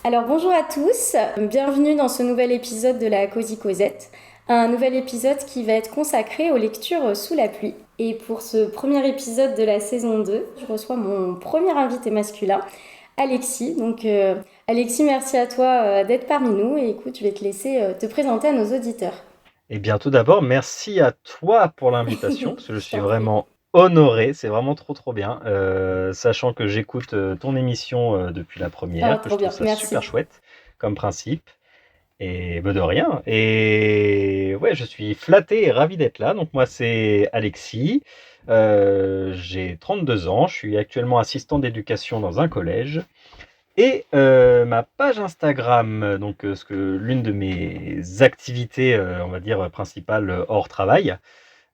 Alors bonjour à tous, bienvenue dans ce nouvel épisode de la Cosy Cosette, un nouvel épisode qui va être consacré aux lectures sous la pluie. Et pour ce premier épisode de la saison 2, je reçois mon premier invité masculin, Alexis. Donc Alexis, merci à toi d'être parmi nous et écoute, je vais te laisser te présenter à nos auditeurs. Eh bien, tout d'abord, merci à toi pour l'invitation, parce que je Je suis t'en prie. vraiment honoré, c'est vraiment trop trop bien, sachant que j'écoute ton émission depuis la Ah, première, que trop je trouve bien, ça merci. super chouette comme principe, et bah, de rien. Et ouais, je suis flatté et ravi d'être là. Donc moi, c'est Alexis, j'ai 32 ans, je suis actuellement assistant d'éducation dans un collège. Et ma page Instagram, donc l'une de mes activités, on va dire principales hors travail,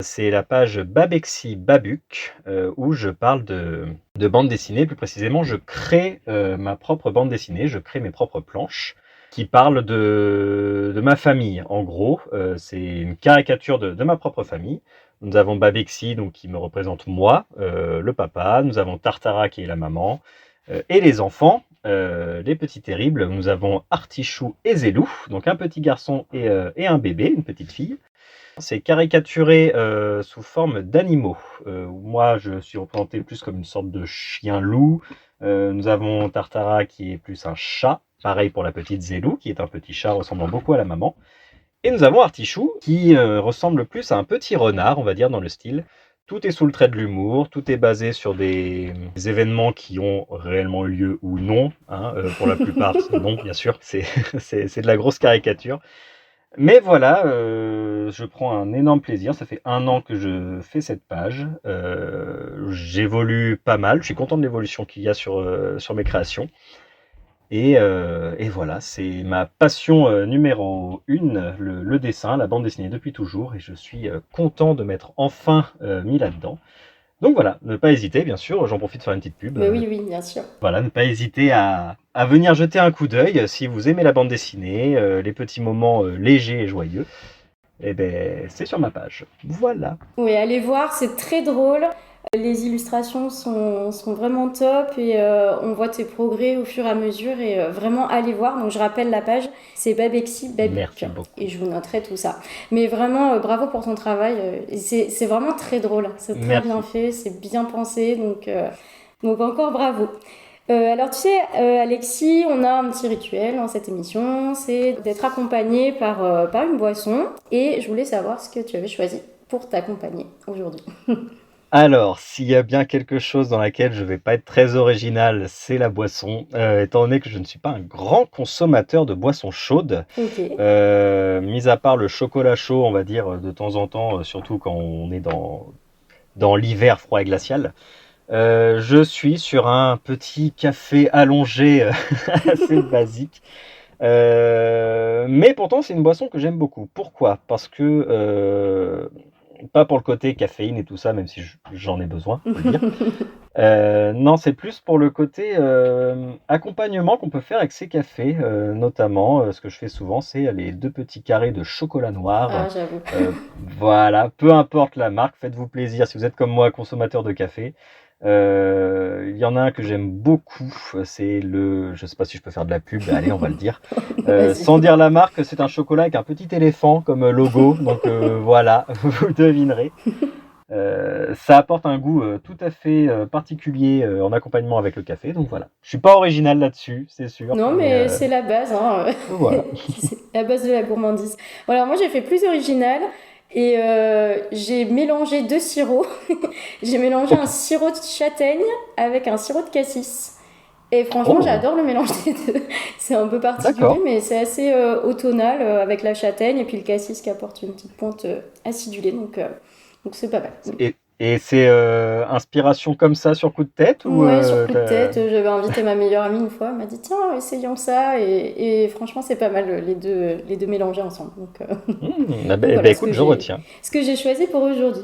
c'est la page Babexi Babuc, où je parle de bande dessinée. Plus précisément, je crée ma propre bande dessinée, je crée mes propres planches qui parlent de ma famille. En gros, c'est une caricature de ma propre famille. Nous avons Babexi, donc qui me représente moi, le papa. Nous avons Tartara qui est la maman, et les enfants. Les petits terribles, nous avons Artichou et Zélou, donc un petit garçon et un bébé, une petite fille. C'est caricaturé sous forme d'animaux. Moi, je suis représenté plus comme une sorte de chien-loup. Nous avons Tartara qui est plus un chat. Pareil pour la petite Zélou, qui est un petit chat ressemblant beaucoup à la maman. Et nous avons Artichou, qui ressemble plus à un petit renard, on va dire, dans le style. Tout est sous le trait de l'humour, tout est basé sur des événements qui ont réellement eu lieu ou non. Hein, pour la plupart, non, bien sûr, c'est de la grosse caricature. Mais voilà, je prends un énorme plaisir. Ça fait 1 an que je fais cette page. J'évolue pas mal. Je suis content de l'évolution qu'il y a sur mes créations. Et voilà, c'est ma passion numéro 1, le dessin, la bande dessinée depuis toujours. Et je suis content de m'être enfin mis là-dedans. Donc voilà, ne pas hésiter, bien sûr. J'en profite de faire une petite pub. Mais oui, oui, bien sûr. Voilà, ne pas hésiter à venir jeter un coup d'œil si vous aimez la bande dessinée, les petits moments légers et joyeux. Eh ben, c'est sur ma page. Voilà. Oui, allez voir, c'est très drôle. Les illustrations sont vraiment top et on voit tes progrès au fur et à mesure et vraiment allez voir. Donc je rappelle la page, c'est Babexi Babuc Merci et beaucoup. je vous noterai tout ça. Mais vraiment bravo pour ton travail. C'est vraiment très drôle, c'est très bien Merci. fait, c'est bien pensé. Donc encore bravo. Alors tu sais, Alexis, on a un petit rituel dans cette émission, c'est d'être accompagné par une boisson. Et je voulais savoir ce que tu avais choisi pour t'accompagner aujourd'hui. Alors, s'il y a bien quelque chose dans laquelle je vais pas être très original, c'est la boisson. Étant donné que je ne suis pas un grand consommateur de boissons chaudes, Ok. mis à part le chocolat chaud, on va dire, de temps en temps, surtout quand on est dans l'hiver froid et glacial. Je suis sur un petit café allongé assez basique. Mais pourtant, c'est une boisson que j'aime beaucoup. Pourquoi? Parce que, pas pour le côté caféine et tout ça, même si j'en ai besoin, faut le dire. Non, c'est plus pour le côté accompagnement qu'on peut faire avec ces cafés. Notamment, ce que je fais souvent, c'est les 2 petits carrés de chocolat noir. Ah, j'avoue. Euh, voilà, peu importe la marque, faites-vous plaisir si vous êtes comme moi, consommateur de café. Il y en a un que j'aime beaucoup, c'est je sais pas si je peux faire de la pub, mais allez, on va le dire. Sans Vas-y. dire la marque, c'est un chocolat avec un petit éléphant comme logo, donc voilà, vous devinerez. Ça apporte un goût tout à fait particulier en accompagnement avec le café, donc voilà. Je suis pas original là-dessus, c'est sûr, Non, mais mais c'est la base, hein. voilà. C'est la base de la gourmandise. Voilà, moi j'ai fait plus original et j'ai mélangé 2 sirops. J'ai mélangé un sirop de châtaigne avec un sirop de cassis. Et franchement, Oh, j'adore le mélange des deux. C'est un peu particulier, d'accord. mais c'est assez automnal avec la châtaigne et puis le cassis qui apporte une petite pointe acidulée. Donc c'est pas mal. Et c'est inspiration comme ça sur coup de tête ou Ouais, sur coup de tête, j'avais invité ma meilleure amie une fois, elle m'a dit tiens, essayons ça, et franchement, c'est pas mal les deux mélangés ensemble. Ah Donc eh ben, voilà écoute, je retiens. ce que j'ai choisi pour aujourd'hui.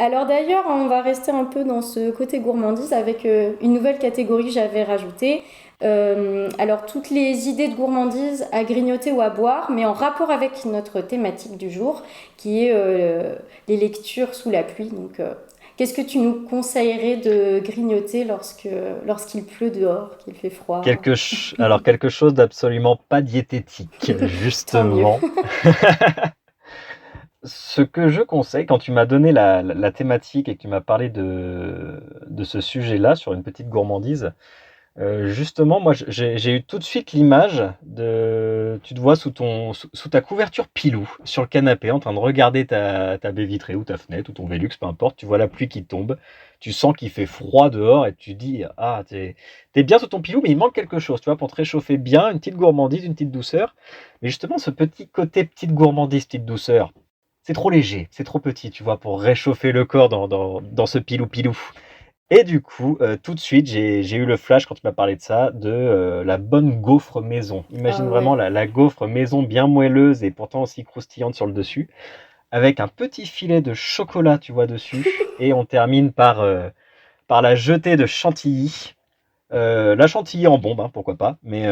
Alors d'ailleurs, on va rester un peu dans ce côté gourmandise avec une nouvelle catégorie que j'avais rajoutée. Alors toutes les idées de gourmandise à grignoter ou à boire, mais en rapport avec notre thématique du jour, qui est les lectures sous la pluie. Donc Qu'est-ce que tu nous conseillerais de grignoter lorsqu'il pleut dehors, qu'il fait froid? Alors, quelque chose d'absolument pas diététique, Tant mieux. justement. Ce que je conseille, quand tu m'as donné la thématique et que tu m'as parlé de ce sujet-là, sur une petite gourmandise, justement, moi, j'ai eu tout de suite l'image tu te vois sous ta couverture pilou, sur le canapé, en train de regarder ta baie vitrée ou ta fenêtre ou ton Velux, peu importe. Tu vois la pluie qui tombe, tu sens qu'il fait froid dehors et tu dis, ah, t'es bien sous ton pilou, mais il manque quelque chose, tu vois, pour te réchauffer bien, une petite gourmandise, une petite douceur. Mais justement, ce petit côté petite gourmandise, petite douceur, c'est trop léger, c'est trop petit, tu vois, pour réchauffer le corps dans ce pilou-pilou. Et du coup, tout de suite, j'ai eu le flash quand tu m'as parlé de ça, la bonne gaufre maison. Imagine Ah vraiment ouais. la gaufre maison bien moelleuse et pourtant aussi croustillante sur le dessus, avec un petit filet de chocolat, tu vois, dessus. Et on termine par la jetée de chantilly. La chantilly en bombe, hein, pourquoi pas. Mais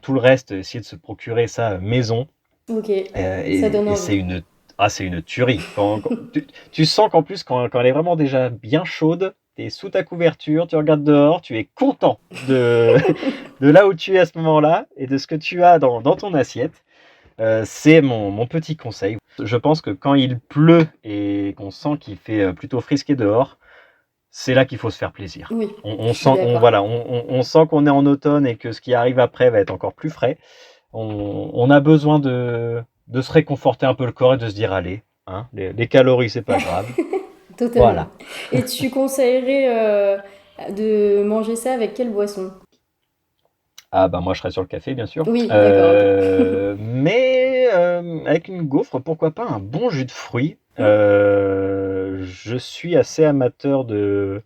tout le reste, essayer de se procurer ça maison. Ok, ça Et, donne et envie. c'est une tuerie. Tu sens qu'en plus, quand elle est vraiment déjà bien chaude, tu es sous ta couverture, tu regardes dehors, tu es content de là où tu es à ce moment-là et de ce que tu as dans ton assiette. C'est mon petit conseil. Je pense que quand il pleut et qu'on sent qu'il fait plutôt frisqué dehors, c'est là qu'il faut se faire plaisir. Oui, On je suis sent, d'accord. voilà, on sent qu'on est en automne et que ce qui arrive après va être encore plus frais. On a besoin de se réconforter un peu le corps et de se dire, allez, hein, les calories, c'est pas grave. Totalement. Voilà. Et tu conseillerais de manger ça avec quelle boisson? Ah bah moi je serais sur le café bien sûr. Oui, d'accord, ok. Mais avec une gaufre, pourquoi pas un bon jus de fruits. Hmm. Je suis assez amateur de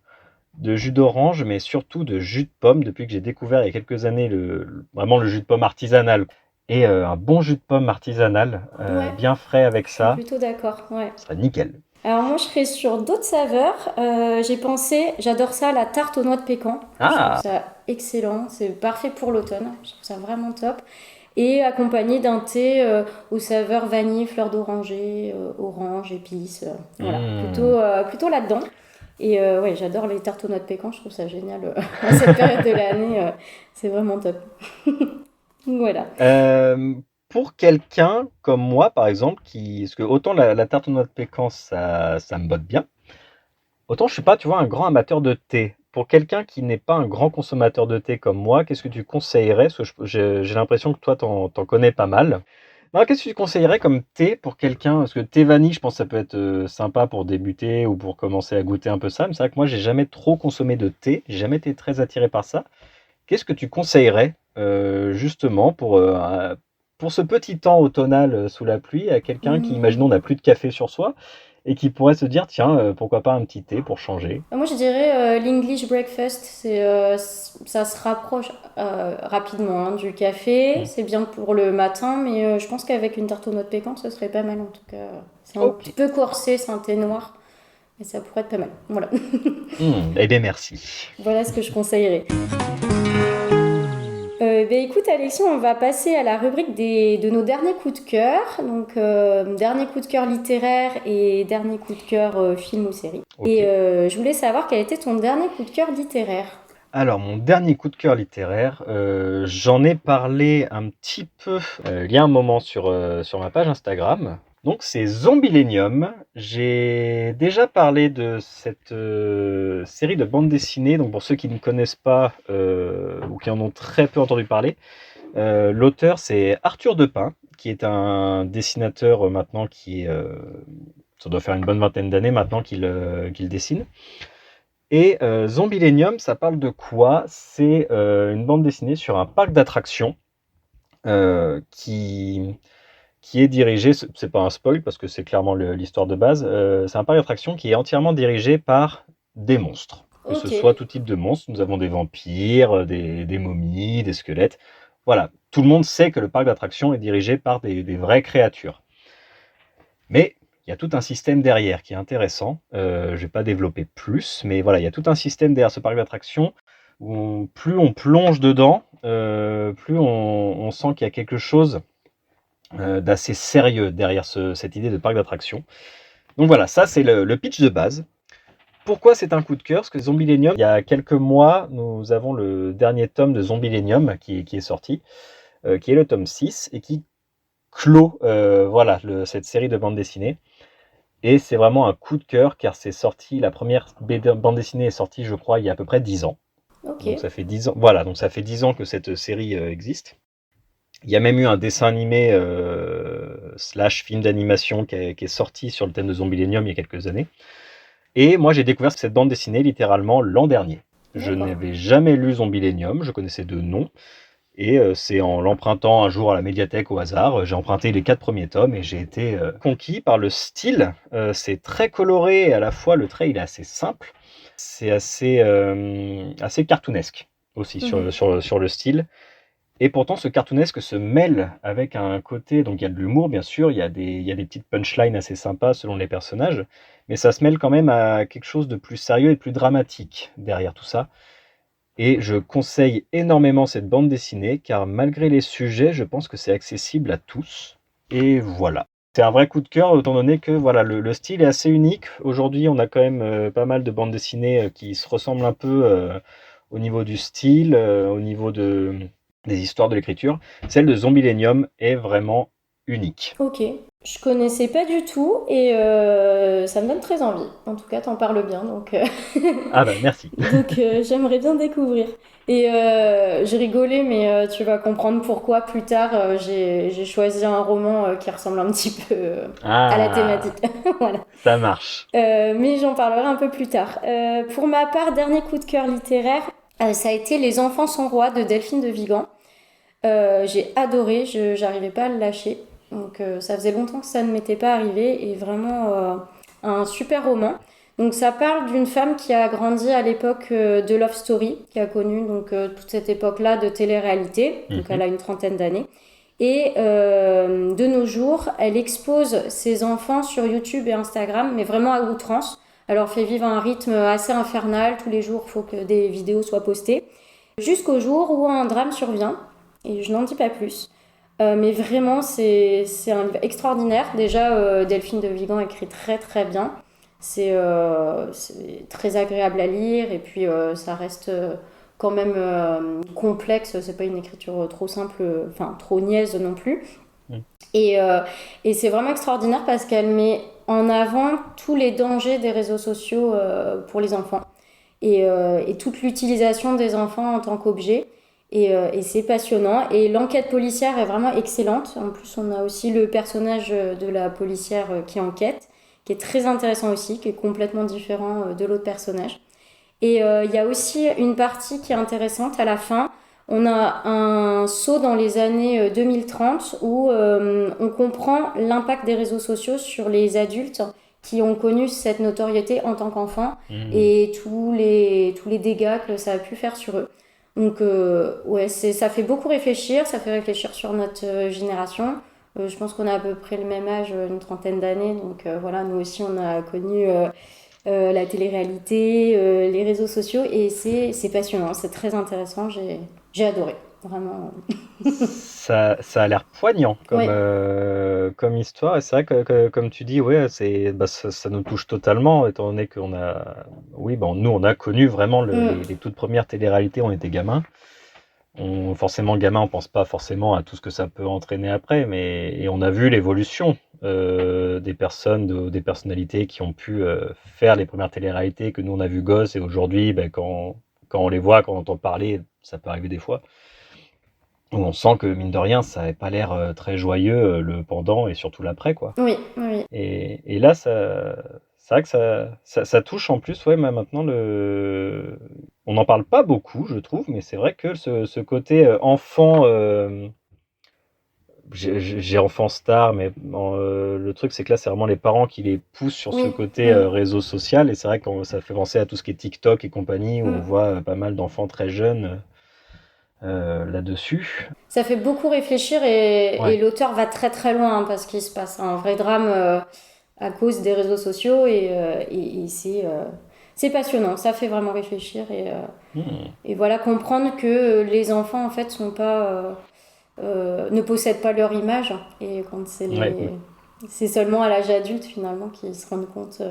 jus d'orange, mais surtout de jus de pomme depuis que j'ai découvert il y a quelques années vraiment le jus de pomme artisanal. Et un bon jus de pomme artisanal, Ouais, bien frais avec je suis ça, plutôt d'accord. Ouais. ce serait nickel. Alors moi, je serais sur d'autres saveurs. J'ai pensé, j'adore ça, la tarte aux noix de pécan. Je trouve Ah, ça excellent. C'est parfait pour l'automne. Je trouve ça vraiment top. Et accompagné d'un thé aux saveurs vanille, fleur d'oranger, orange, épices. Voilà, hmm. plutôt là-dedans. Et ouais, j'adore les tartes aux noix de pécan. Je trouve ça génial à cette période de l'année. C'est vraiment top. Voilà. Euh, pour quelqu'un comme moi, par exemple, parce que autant la tarte aux noix de pécan, ça me botte bien, autant je suis pas, tu vois, un grand amateur de thé. Pour quelqu'un qui n'est pas un grand consommateur de thé comme moi, qu'est-ce que tu conseillerais? Parce que j'ai l'impression que toi, t'en connais pas mal. Non, qu'est-ce que tu conseillerais comme thé pour quelqu'un? Parce que thé vanille, je pense que ça peut être sympa pour débuter ou pour commencer à goûter un peu ça. Mais c'est vrai que moi, j'ai jamais trop consommé de thé. J'ai jamais été très attiré par ça. Qu'est-ce que tu conseillerais justement pour ce petit temps automnal sous la pluie à quelqu'un qui, Hum, imaginons, n'a plus de café sur soi et qui pourrait se dire, tiens, pourquoi pas un petit thé pour changer? Moi, je dirais l'English breakfast. Ça se rapproche rapidement hein, du café. Hmm. C'est bien pour le matin, mais je pense qu'avec une tarte aux noix de pécan, ce serait pas mal en tout cas. C'est un Ok. petit peu corsé, c'est un thé noir, mais ça pourrait être pas mal. Voilà, Eh bien, merci. voilà ce que je conseillerais. Ben écoute Alexis, on va passer à la rubrique de nos derniers coups de cœur. Donc dernier coup de cœur littéraire et dernier coup de cœur film ou série. Et Ok. je voulais savoir quel était ton dernier coup de cœur littéraire. Alors, mon dernier coup de cœur littéraire, j'en ai parlé un petit peu il y a un moment sur ma page Instagram. Donc, c'est Zombilenium. J'ai déjà parlé de cette série de bande dessinée. Donc, pour ceux qui ne connaissent pas ou qui en ont très peu entendu parler, l'auteur c'est Arthur Depin, qui est un dessinateur maintenant ça doit faire une bonne vingtaine d'années maintenant qu'il dessine. Et Zombilenium, ça parle de quoi? C'est une bande dessinée sur un parc d'attractions qui est dirigé, c'est pas un spoil parce que c'est clairement l'histoire de base, c'est un parc d'attractions qui est entièrement dirigé par des monstres. Que ce Ok, soit tout type de monstres, nous avons des vampires, des momies, des squelettes. Voilà, tout le monde sait que le parc d'attractions est dirigé par des vraies créatures. Mais il y a tout un système derrière qui est intéressant. Je ne vais pas développer plus, mais voilà, il y a tout un système derrière ce parc d'attractions où plus on plonge dedans, plus on sent qu'il y a quelque chose d'assez sérieux derrière cette idée de parc d'attractions. Donc voilà, ça c'est le pitch de base. Pourquoi c'est un coup de cœur? Parce que Zombielenium, il y a quelques mois, nous avons le dernier tome de Zombielenium qui est sorti, qui est le tome 6 et qui clôt voilà, cette série de bandes dessinées. Et c'est vraiment un coup de cœur car c'est sorti, la première bande dessinée est sortie, je crois, il y a à peu près 10 ans. Ok. Donc ça fait 10 ans, voilà, donc ça fait 10 ans que cette série existe. Il y a même eu un dessin animé slash film d'animation qui est sorti sur le thème de Zombielenium il y a quelques années. Et moi, j'ai découvert cette bande dessinée littéralement l'an dernier. Je D'accord. n'avais jamais lu Zombielenium, je connaissais de nom. Et c'est en l'empruntant un jour à la médiathèque au hasard, j'ai emprunté les 4 premiers tomes et j'ai été conquis par le style. C'est très coloré et à la fois le trait il est assez simple. C'est assez cartoonesque aussi Mhm. sur le style. Et pourtant, ce cartoonesque se mêle avec un côté, donc il y a de l'humour bien sûr, il y a des petites punchlines assez sympas selon les personnages, mais ça se mêle quand même à quelque chose de plus sérieux et de plus dramatique derrière tout ça. Et je conseille énormément cette bande dessinée, car malgré les sujets, je pense que c'est accessible à tous. Et voilà. C'est un vrai coup de cœur, étant donné que voilà, le style est assez unique. Aujourd'hui, on a quand même pas mal de bandes dessinées qui se ressemblent un peu au niveau du style, au niveau des histoires de l'écriture. Celle de Zombielenium est vraiment unique. Ok. Je connaissais pas du tout et ça me donne très envie. En tout cas, t'en parles bien, donc, Ah bah merci. j'aimerais bien découvrir. Et j'ai rigolé, mais tu vas comprendre pourquoi plus tard j'ai choisi un roman qui ressemble un petit peu à la thématique. Ah, Voilà. ça marche. Mais j'en parlerai un peu plus tard. Pour ma part, dernier coup de cœur littéraire, ça a été Les enfants sont rois de Delphine de Vigan. J'ai adoré, j'arrivais pas à le lâcher. Donc ça faisait longtemps que ça ne m'était pas arrivé et vraiment un super roman. Donc ça parle d'une femme qui a grandi à l'époque de Love Story, qui a connu donc toute cette époque-là de télé-réalité. Donc elle Mhm. a une trentaine d'années. Et de nos jours, elle expose ses enfants sur YouTube et Instagram, mais vraiment à outrance. Elle leur fait vivre un rythme assez infernal. Tous les jours, il faut que des vidéos soient postées. Jusqu'au jour où un drame survient. Et je n'en dis pas plus. Mais vraiment, c'est un livre extraordinaire. Déjà, Delphine de Vigan écrit très très bien. C'est très agréable à lire et puis ça reste quand même complexe. C'est pas une écriture trop simple, enfin trop niaise non plus. Mhm. Et, euh, et c'est vraiment extraordinaire parce qu'elle met en avant tous les dangers des réseaux sociaux pour les enfants et toute l'utilisation des enfants en tant qu'objet. Et c'est passionnant. Et l'enquête policière est vraiment excellente. En plus, on a aussi le personnage de la policière qui enquête, qui est très intéressant aussi, qui est complètement différent de l'autre personnage. Et il y a aussi une partie qui est intéressante à la fin. On a un saut dans les années 2030 où on comprend l'impact des réseaux sociaux sur les adultes qui ont connu cette notoriété en tant qu'enfants Mhm. et tous les dégâts que ça a pu faire sur eux. Donc ouais, ça fait beaucoup réfléchir, ça fait réfléchir sur notre génération. Je pense qu'on a à peu près le même âge, une trentaine d'années. Donc voilà, nous aussi on a connu la télé-réalité, les réseaux sociaux, et c'est passionnant, c'est très intéressant, j'ai adoré, vraiment. Ça a l'air poignant Ouais, comme histoire, et c'est vrai que comme tu dis, ouais, ça nous touche totalement, étant donné qu'on a, oui, bon, nous on a connu vraiment les toutes premières télé-réalités, on était gamins. Forcément, gamin, on pense pas forcément à tout ce que ça peut entraîner après, et on a vu l'évolution des personnes, des personnalités qui ont pu faire les premières télé-réalités que nous on a vu gosses, et aujourd'hui, ben, quand on les voit, quand on entend parler, ça peut arriver des fois. On sent que mine de rien, ça n'avait pas l'air très joyeux le pendant et surtout l'après, quoi. oui, oui, Et là, c'est vrai que ça touche en plus, ouais, maintenant on n'en parle pas beaucoup, je trouve, mais c'est vrai que ce côté enfant, j'ai enfant star, mais le truc c'est que là, c'est vraiment les parents qui les poussent sur ce oui, côté réseau social, et c'est vrai que ça fait penser à tout ce qui est TikTok et compagnie, où on mm. voit pas mal d'enfants très jeunes là-dessus. Ça fait beaucoup réfléchir et Ouais. l'auteur va très très loin hein, parce qu'il se passe un vrai drame à cause des réseaux sociaux et c'est passionnant, ça fait vraiment réfléchir Hmm. et voilà comprendre que les enfants en fait sont pas ne possèdent pas leur image et quand Ouais. c'est seulement à l'âge adulte finalement qu'ils se rendent compte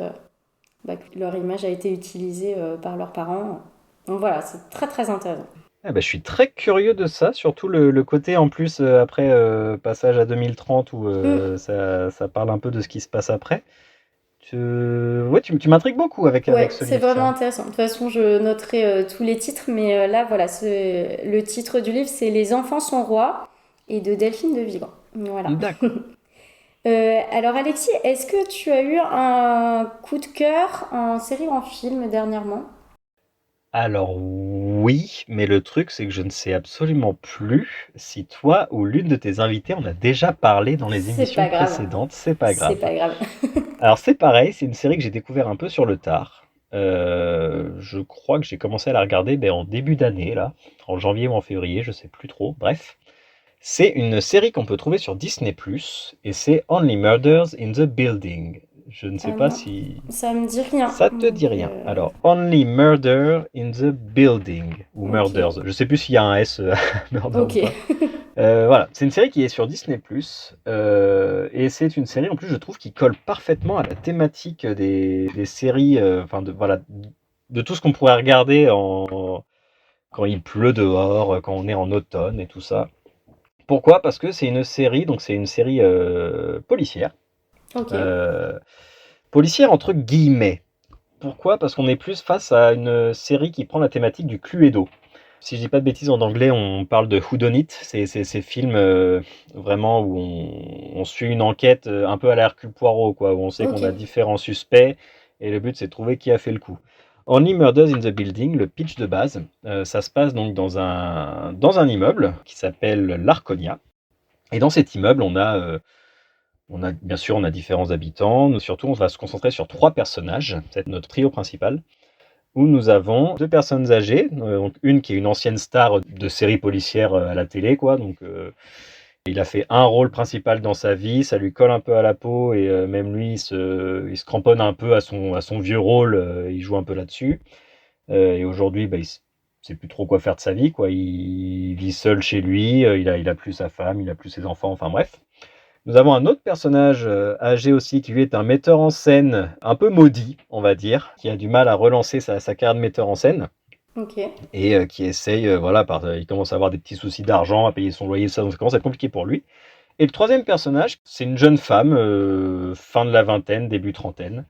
que leur image a été utilisée par leurs parents. Donc voilà, c'est très très intéressant. Ah bah, je suis très curieux de ça, surtout le côté en plus après passage à 2030 où Mm. ça parle un peu de ce qui se passe après. Ouais, tu m'intrigues beaucoup avec Ouais, ce c'est livre, vraiment tiens. intéressant. De toute façon, je noterai tous les titres, mais là, voilà, le titre du livre, c'est Les enfants sont rois et de Delphine de Vigan. Voilà. D'accord. Alors Alexis, est-ce que tu as eu un coup de cœur en série ou en film dernièrement? Alors oui, mais le truc c'est que je ne sais absolument plus si toi ou l'une de tes invités en a déjà parlé dans les C'est émissions pas grave. précédentes, c'est pas C'est grave. pas grave. Alors c'est pareil, c'est une série que j'ai découvert un peu sur le tard. Je crois que j'ai commencé à la regarder en début d'année, là, en janvier ou en février, je sais plus trop. Bref, c'est une série qu'on peut trouver sur Disney+, et c'est Only Murders in the Building. Je ne sais Ah pas non, si ça me dit rien. ça te dit Donc, rien. Alors, Only Murder in the Building, ou ok, Murders. Je sais plus s'il y a un S à Murder ou ok, pas. Voilà, c'est une série qui est sur Disney+, et c'est une série en plus je trouve qui colle parfaitement à la thématique des séries, enfin voilà, de tout ce qu'on pourrait regarder quand il pleut dehors, quand on est en automne et tout ça. Pourquoi? Parce que c'est une série, donc c'est une série policière, ok, euh, policière entre guillemets. Pourquoi? Parce qu'on est plus face à une série qui prend la thématique du Cluedo. Si je dis pas de bêtises, en anglais, on parle de whodunit. C'est ces films vraiment où on suit une enquête un peu à la Hercule Poirot, quoi, où on sait ok, qu'on a différents suspects et le but c'est de trouver qui a fait le coup. Only Murders in the Building, le pitch de base, ça se passe donc dans un immeuble qui s'appelle l'Arconia. Et dans cet immeuble, bien sûr, on a différents habitants. Surtout, on va se concentrer sur trois personnages. C'est notre trio principal où nous avons deux personnes âgées, donc une qui est une ancienne star de séries policières à la télé, quoi. Donc, il a fait un rôle principal dans sa vie, ça lui colle un peu à la peau et même lui, il se cramponne un peu à son vieux rôle, il joue un peu là-dessus. Et aujourd'hui, il sait plus trop quoi faire de sa vie, quoi. Il vit seul chez lui, il a plus sa femme, il a plus ses enfants, enfin bref. Nous avons un autre personnage âgé aussi qui lui est un metteur en scène un peu maudit, on va dire, qui a du mal à relancer sa carrière de metteur en scène ok, et qui essaye, voilà, il commence à avoir des petits soucis d'argent, à payer son loyer, ça, donc ça commence à être compliqué pour lui. Et le troisième personnage, c'est une jeune femme, fin de la vingtaine, début trentaine,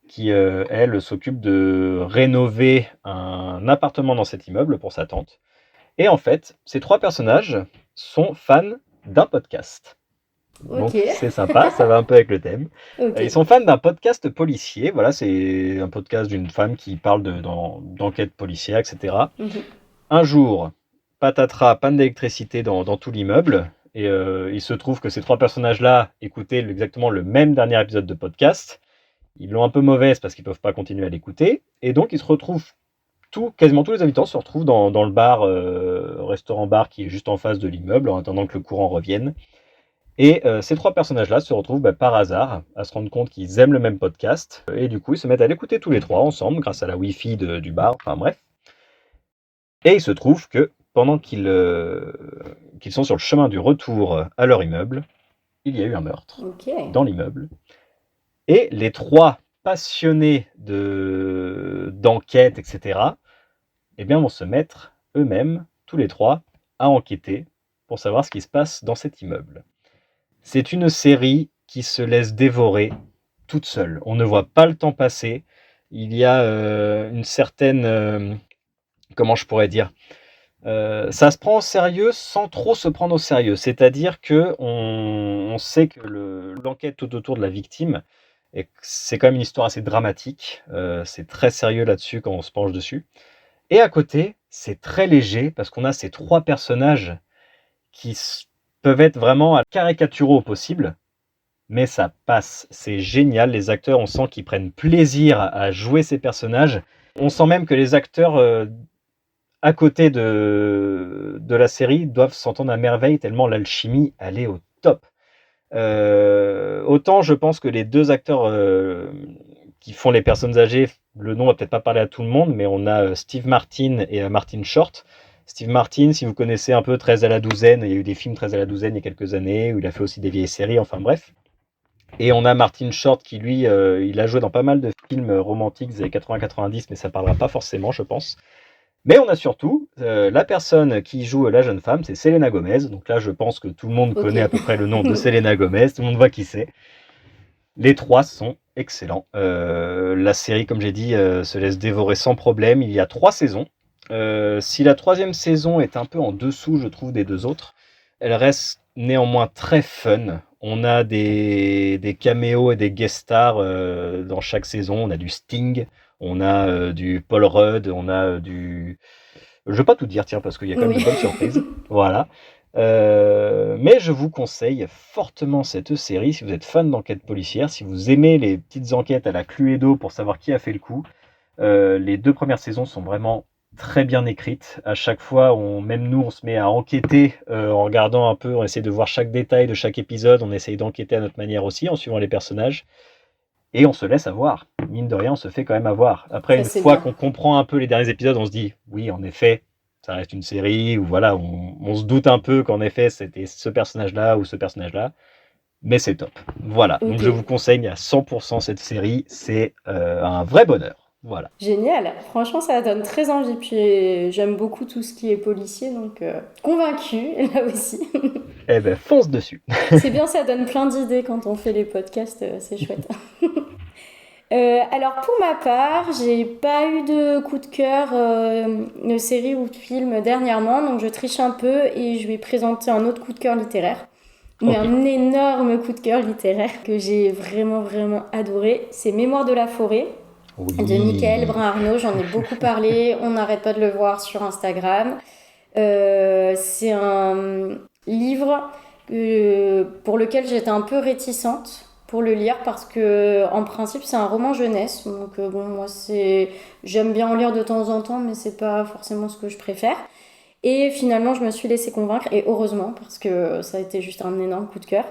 qui, elle, s'occupe de rénover un appartement dans cet immeuble pour sa tante. Et en fait, ces trois personnages sont fans d'un podcast. ok, Donc c'est sympa, ça va un peu avec le thème. ok. Ils sont fans d'un podcast policier, voilà, c'est un podcast d'une femme qui parle d'enquête policière, etc. Mhm. Un jour, patatras, panne d'électricité dans tout l'immeuble, et il se trouve que ces trois personnages-là écoutaient exactement le même dernier épisode de podcast. Ils l'ont un peu mauvaise parce qu'ils ne peuvent pas continuer à l'écouter, et donc ils se retrouvent, quasiment tous les habitants se retrouvent dans le bar, restaurant-bar qui est juste en face de l'immeuble, en attendant que le courant revienne. Et ces trois personnages-là se retrouvent par hasard à se rendre compte qu'ils aiment le même podcast. Et du coup, ils se mettent à l'écouter tous les trois ensemble grâce à la Wi-Fi du bar. Enfin bref. Et il se trouve que pendant qu'ils sont sur le chemin du retour à leur immeuble, il y a eu un meurtre Ok. dans l'immeuble. Et les trois passionnés d'enquête, etc., eh bien, vont se mettre eux-mêmes, tous les trois, à enquêter pour savoir ce qui se passe dans cet immeuble. C'est une série qui se laisse dévorer toute seule. On ne voit pas le temps passer. Il y a une certaine... comment je pourrais dire ça se prend au sérieux sans trop se prendre au sérieux. C'est-à-dire que on sait que l'enquête tout autour de la victime, c'est quand même une histoire assez dramatique. C'est très sérieux là-dessus quand on se penche dessus. Et à côté, c'est très léger parce qu'on a ces trois personnages qui peuvent être vraiment caricaturaux au possible, mais ça passe. C'est génial. Les acteurs, on sent qu'ils prennent plaisir à jouer ces personnages. On sent même que les acteurs à côté de la série doivent s'entendre à merveille tellement l'alchimie, elle est au top. Autant je pense que les deux acteurs qui font les personnes âgées, le nom va peut-être pas parler à tout le monde, mais on a Steve Martin et Martin Short. Steve Martin, si vous connaissez un peu 13 à la douzaine, il y a eu des films 13 à la douzaine il y a quelques années, où il a fait aussi des vieilles séries, enfin bref. Et on a Martin Short qui, lui, il a joué dans pas mal de films romantiques des années 80-90, mais ça parlera pas forcément, je pense. Mais on a surtout la personne qui joue la jeune femme, c'est Selena Gomez. Donc là, je pense que tout le monde Ok. connaît à peu près le nom de Selena Gomez, tout le monde voit qui c'est. Les trois sont excellents. La série, comme j'ai dit, se laisse dévorer sans problème. Il y a 3 saisons. Si la troisième saison est un peu en dessous, je trouve, des deux autres, elle reste néanmoins très fun. On a des caméos et des guest stars dans chaque saison. On a du Sting, on a du Paul Rudd, on a du... Je vais pas tout dire, tiens, parce qu'il y a quand même Oui. de bonnes surprises. Voilà. Mais je vous conseille fortement cette série si vous êtes fan d'enquête policière, si vous aimez les petites enquêtes à la Cluedo pour savoir qui a fait le coup. Les 2 premières saisons sont vraiment très bien écrites. À chaque fois, même nous, on se met à enquêter en regardant un peu, on essaie de voir chaque détail de chaque épisode, on essaye d'enquêter à notre manière aussi en suivant les personnages. Et on se laisse avoir. Mine de rien, on se fait quand même avoir. Après, Ça, une c'est fois bien. qu'on comprend un peu les derniers épisodes, on se dit, oui, en effet, ça reste une série, ou voilà, on se doute un peu qu'en effet, c'était ce personnage-là ou ce personnage-là, mais c'est top. Voilà, donc Ok. je vous conseille à 100% cette série, c'est un vrai bonheur. Voilà. Génial. Franchement, ça donne très envie. Puis j'aime beaucoup tout ce qui est policier, donc convaincue là aussi. Eh ben, fonce dessus. C'est bien, ça donne plein d'idées quand on fait les podcasts, c'est chouette. Alors pour ma part, j'ai pas eu de coup de cœur de série ou de film dernièrement, donc je triche un peu et je vais présenter un autre coup de cœur littéraire. Mais Ok. un énorme coup de cœur littéraire que j'ai vraiment vraiment adoré, c'est Mémoire de la forêt de Michael Oui. Brun-Arnaud. J'en ai beaucoup parlé, on n'arrête pas de le voir sur Instagram. C'est un livre pour lequel j'étais un peu réticente pour le lire parce que en principe c'est un roman jeunesse, donc bon, moi j'aime bien en lire de temps en temps, mais c'est pas forcément ce que je préfère. Et finalement je me suis laissée convaincre, et heureusement, parce que ça a été juste un énorme coup de cœur.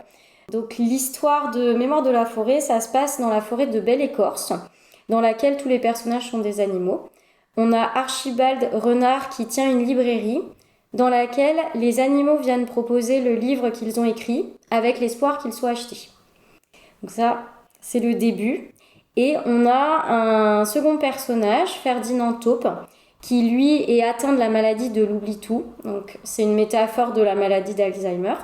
Donc l'histoire de Mémoire de la forêt, ça se passe dans la forêt de Belle-Écorce, dans laquelle tous les personnages sont des animaux. On a Archibald Renard qui tient une librairie dans laquelle les animaux viennent proposer le livre qu'ils ont écrit avec l'espoir qu'il soit acheté. Donc ça, c'est le début. Et on a un second personnage, Ferdinand Taupe, qui lui est atteint de la maladie de l'oubli-tout. Donc c'est une métaphore de la maladie d'Alzheimer.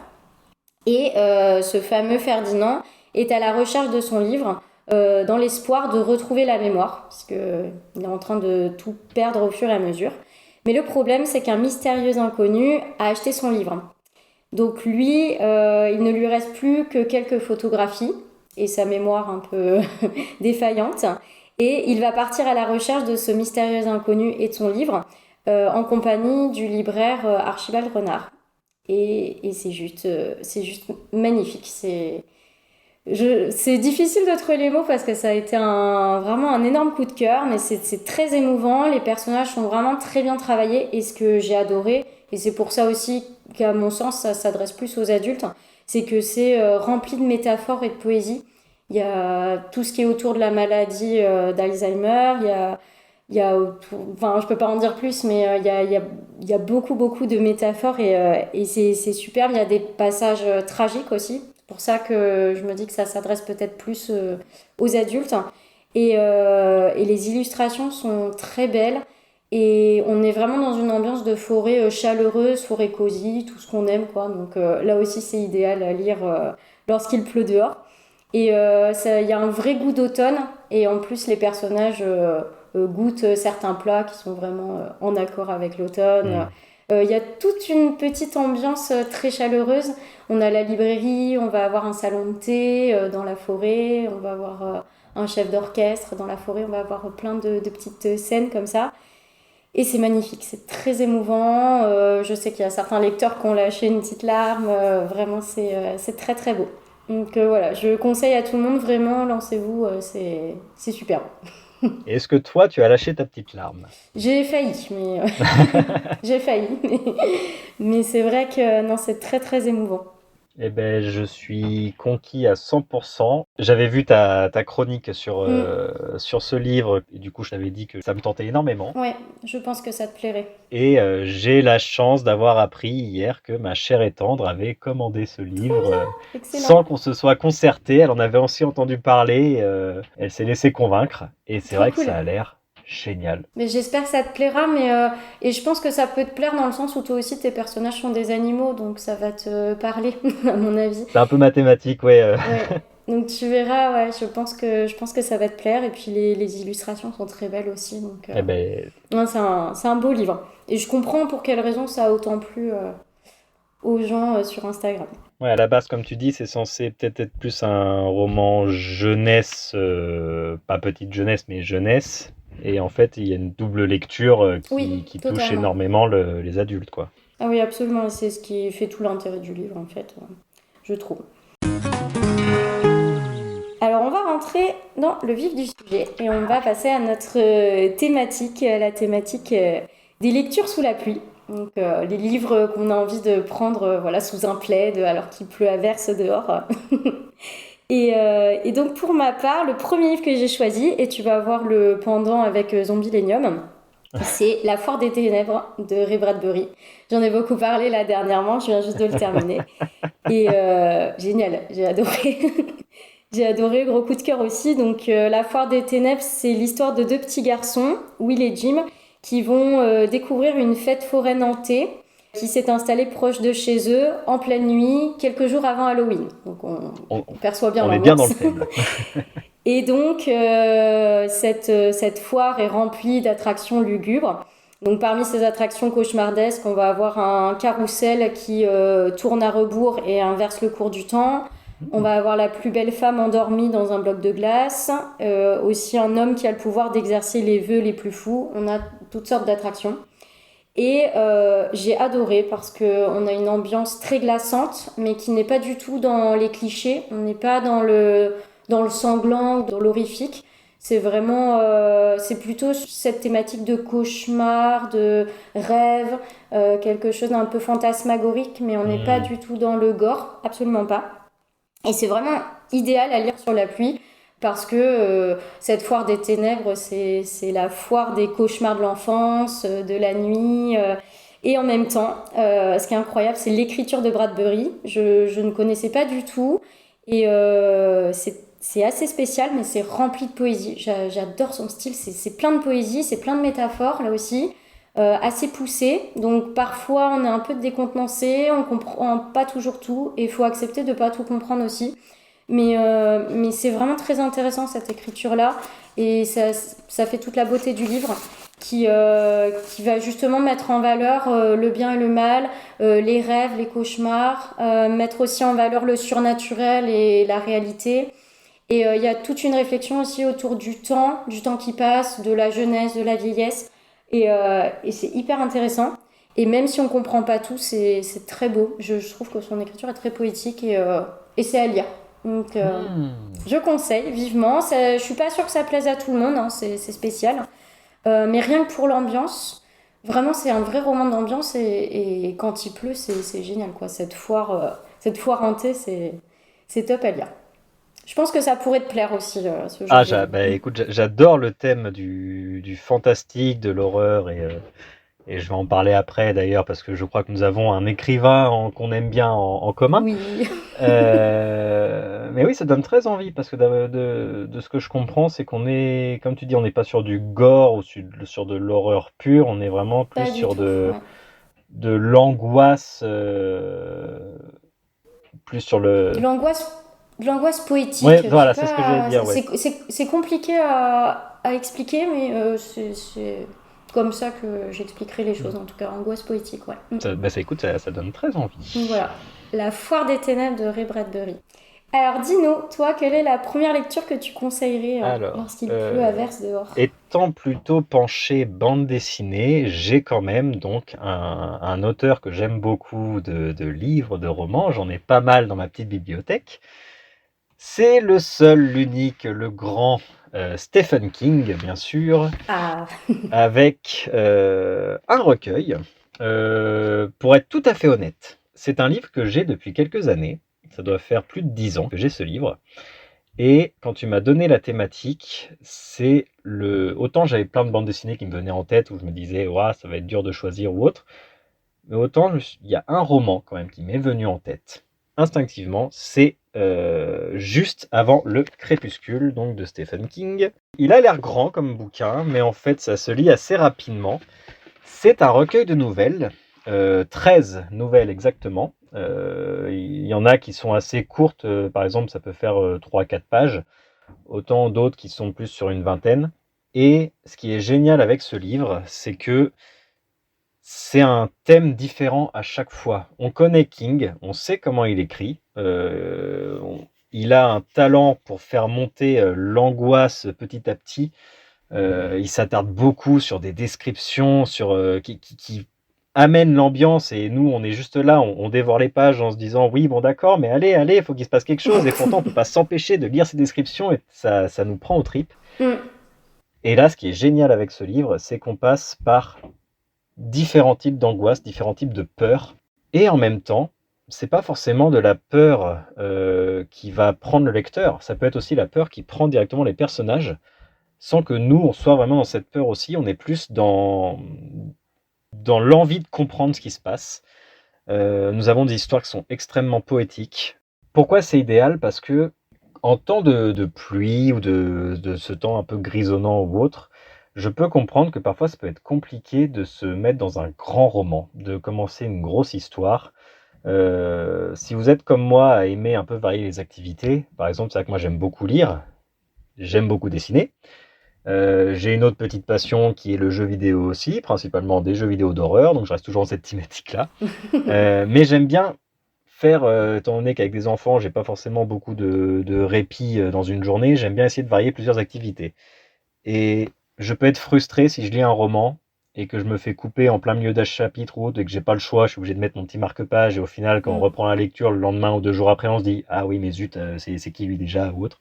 Et ce fameux Ferdinand est à la recherche de son livre dans l'espoir de retrouver la mémoire, parce qu'il est en train de tout perdre au fur et à mesure. Mais le problème, c'est qu'un mystérieux inconnu a acheté son livre. Donc lui, il ne lui reste plus que quelques photographies et sa mémoire un peu défaillante. Et il va partir à la recherche de ce mystérieux inconnu et de son livre en compagnie du libraire Archibald Renard. Et c'est juste magnifique. C'est difficile de trouver les mots parce que ça a été vraiment un énorme coup de cœur, mais c'est très émouvant. Les personnages sont vraiment très bien travaillés, et ce que j'ai adoré, et c'est pour ça aussi qu'à mon sens ça s'adresse plus aux adultes, c'est que c'est rempli de métaphores et de poésie. Il y a tout ce qui est autour de la maladie d'Alzheimer, enfin je peux pas en dire plus, mais il y a beaucoup beaucoup de métaphores, et c'est superbe. Il y a des passages tragiques aussi. C'est pour ça que je me dis que ça s'adresse peut-être plus aux adultes. Et les illustrations sont très belles. Et on est vraiment dans une ambiance de forêt chaleureuse, forêt cosy, tout ce qu'on aime, quoi. Donc là aussi, c'est idéal à lire lorsqu'il pleut dehors. Et il y a un vrai goût d'automne. Et en plus, les personnages goûtent certains plats qui sont vraiment en accord avec l'automne. Mm. Il y a toute une petite ambiance très chaleureuse. On a la librairie, on va avoir un salon de thé dans la forêt, on va avoir un chef d'orchestre dans la forêt, on va avoir plein de petites scènes comme ça. Et c'est magnifique, c'est très émouvant. Je sais qu'il y a certains lecteurs qui ont lâché une petite larme. Vraiment, c'est très très beau. Donc voilà, je conseille à tout le monde, vraiment, lancez-vous, c'est superbe. Est-ce que toi, tu as lâché ta petite larme? J'ai failli, mais j'ai failli. Mais c'est vrai que non, c'est très très émouvant. Eh ben, je suis conquis à 100%. J'avais vu ta chronique Mm. sur ce livre, et du coup, je t'avais dit que ça me tentait énormément. Ouais, je pense que ça te plairait. Et j'ai la chance d'avoir appris hier que ma chère et tendre avait commandé ce Trop livre bien, sans excellent, qu'on se soit concerté. Elle en avait aussi entendu parler, elle s'est laissée convaincre. Et c'est trop vrai que cool. ça a l'air génial. Mais j'espère que ça te plaira, et je pense que ça peut te plaire dans le sens où toi aussi tes personnages sont des animaux, donc ça va te parler, à mon avis. C'est un peu mathématique, ouais. Ouais. Donc tu verras, ouais, je pense que ça va te plaire, et puis les illustrations sont très belles aussi, donc Eh ben, ouais, c'est un beau livre. Et je comprends pour quelle raison ça a autant plu aux gens sur Instagram. ouais, à la base, comme tu dis, c'est censé peut-être être plus un roman jeunesse, pas petite jeunesse, mais jeunesse. Et en fait, il y a une double lecture Oui, qui touche totalement. énormément les adultes, quoi. Ah oui, absolument, et c'est ce qui fait tout l'intérêt du livre, en fait, je trouve. Alors, on va rentrer dans le vif du sujet et on va passer à notre thématique, la thématique des lectures sous la pluie. Donc, les livres qu'on a envie de prendre voilà, sous un plaid alors qu'il pleut à verse dehors. Et donc, pour ma part, le premier livre que j'ai choisi, et tu vas voir le pendant avec Zombielenium, c'est La Foire des Ténèbres de Ray Bradbury. J'en ai beaucoup parlé là dernièrement, je viens juste de le terminer. Et génial, j'ai adoré. J'ai adoré, gros coup de cœur aussi. Donc, La Foire des Ténèbres, c'est l'histoire de deux petits garçons, Will et Jim, qui vont découvrir une fête foraine hantée qui s'est installée proche de chez eux en pleine nuit, quelques jours avant Halloween. Donc, On, on perçoit bien on est bien dans l'ambiance. le thème, là. Et donc, cette foire est remplie d'attractions lugubres. Donc, parmi ces attractions cauchemardesques, on va avoir un carrousel qui tourne à rebours et inverse le cours du temps. On va avoir la plus belle femme endormie dans un bloc de glace. Aussi un homme qui a le pouvoir d'exercer les vœux les plus fous. On a toutes sortes d'attractions. Et j'ai adoré parce qu'on a une ambiance très glaçante, mais qui n'est pas du tout dans les clichés. On n'est pas dans le sanglant, dans l'horrifique. C'est vraiment, c'est plutôt cette thématique de cauchemar, de rêve, quelque chose d'un peu fantasmagorique, mais on n'est pas Hmm. du tout dans le gore, absolument pas. Et c'est vraiment idéal à lire sur la pluie parce que cette foire des ténèbres, c'est la foire des cauchemars de l'enfance, de la nuit. Et en même temps, ce qui est incroyable, c'est l'écriture de Bradbury. Je ne connaissais pas du tout. Et c'est assez spécial, mais c'est rempli de poésie. J'adore son style. C'est plein de poésie, c'est plein de métaphores là aussi. Assez poussé, donc parfois on est un peu décontenancé, on comprend pas toujours tout et il faut accepter de pas tout comprendre aussi. Mais c'est vraiment très intéressant cette écriture-là et ça fait toute la beauté du livre qui va justement mettre en valeur le bien et le mal, les rêves, les cauchemars, mettre aussi en valeur le surnaturel et la réalité. Et il y a toute une réflexion aussi autour du temps qui passe, de la jeunesse, de la vieillesse. Et c'est hyper intéressant. Et même si on comprend pas tout, c'est très beau. Je trouve que son écriture est très poétique et c'est à lire. Donc Hmm. je conseille vivement. Je suis pas sûre que ça plaise à tout le monde, hein, c'est spécial. Mais rien que pour l'ambiance, vraiment c'est un vrai roman d'ambiance et quand il pleut, c'est génial quoi. Cette foire hantée, c'est top à lire. Je pense que ça pourrait te plaire aussi, ce genre Ah, de livre. bah, écoute, j'adore le thème du fantastique, de l'horreur, et je vais en parler après d'ailleurs, parce que je crois que nous avons un écrivain qu'on aime bien en commun. Oui, Mais oui, ça donne très envie, parce que de ce que je comprends, c'est qu'on est, comme tu dis, on n'est pas sur du gore ou sur de l'horreur pure, on est vraiment plus pas du sur tout. Ouais. de l'angoisse, plus sur De le... l'angoisse, de l'angoisse Ouais, poétique. Je sais voilà, c'est ce que j'allais pas, dire, ouais. c'est compliqué à expliquer, mais c'est comme ça que j'expliquerai les choses. En tout cas, angoisse poétique, ouais. Bah, écoute, ça donne très Donc envie. voilà, La Foire des Ténèbres de Ray Bradbury. Alors dis-nous, toi, quelle est la première lecture que tu conseillerais Alors, lorsqu'il pleut à verse dehors? étant plutôt penché bande dessinée, j'ai quand même donc un auteur que j'aime beaucoup de livres, de romans. J'en ai pas mal dans ma petite bibliothèque. C'est le seul, l'unique, le grand Stephen King, bien sûr, Ah, avec un recueil. Pour être tout à fait honnête, c'est un livre que j'ai depuis quelques années. Ça doit faire plus de 10 ans que j'ai ce livre. Et quand tu m'as donné la thématique, autant j'avais plein de bandes dessinées qui me venaient en tête, où je me disais, ouah, ça va être dur de choisir ou autre, mais autant il y a un roman quand même qui m'est venu en tête, instinctivement, c'est Juste avant le crépuscule, donc de Stephen King. Il a l'air grand comme bouquin, mais en fait ça se lit assez rapidement. C'est un recueil de nouvelles, 13 nouvelles exactement. Il y en a qui sont assez courtes, par exemple ça peut faire 3-4 pages, autant d'autres qui sont plus sur une vingtaine. Et ce qui est génial avec ce livre, c'est que c'est un thème différent à chaque fois. On connaît King, on sait comment il écrit. Il a un talent pour faire monter l'angoisse petit à petit. Il s'attarde beaucoup sur des descriptions qui amènent l'ambiance, et nous, on est juste là, on dévore les pages en se disant oui, bon d'accord, mais allez, il faut qu'il se passe quelque chose. Et pourtant, on peut pas s'empêcher de lire ces descriptions et ça nous prend aux tripes. Et là, ce qui est génial avec ce livre, c'est qu'on passe par différents types d'angoisse, différents types de peur, et en même temps, c'est pas forcément de la peur qui va prendre le lecteur, ça peut être aussi la peur qui prend directement les personnages, sans que nous, on soit vraiment dans cette peur aussi, on est plus dans l'envie de comprendre ce qui se passe. Nous avons des histoires qui sont extrêmement poétiques. Pourquoi c'est idéal? Parce que en temps de pluie ou de ce temps un peu grisonnant ou autre, je peux comprendre que parfois ça peut être compliqué de se mettre dans un grand roman, de commencer une grosse histoire. Si vous êtes comme moi à aimer un peu varier les activités, par exemple, c'est vrai que moi j'aime beaucoup lire, j'aime beaucoup dessiner. J'ai une autre petite passion qui est le jeu vidéo aussi, principalement des jeux vidéo d'horreur, donc je reste toujours dans cette thématique-là. Mais j'aime bien faire, étant donné qu'avec des enfants, j'ai pas forcément beaucoup de répit dans une journée, j'aime bien essayer de varier plusieurs activités. Et je peux être frustré si je lis un roman et que je me fais couper en plein milieu d'un chapitre ou autre et que j'ai pas le choix, je suis obligé de mettre mon petit marque-page, et au final, quand on reprend la lecture le lendemain ou 2 jours après, on se dit ah oui, mais zut, c'est qui lui déjà ou autre.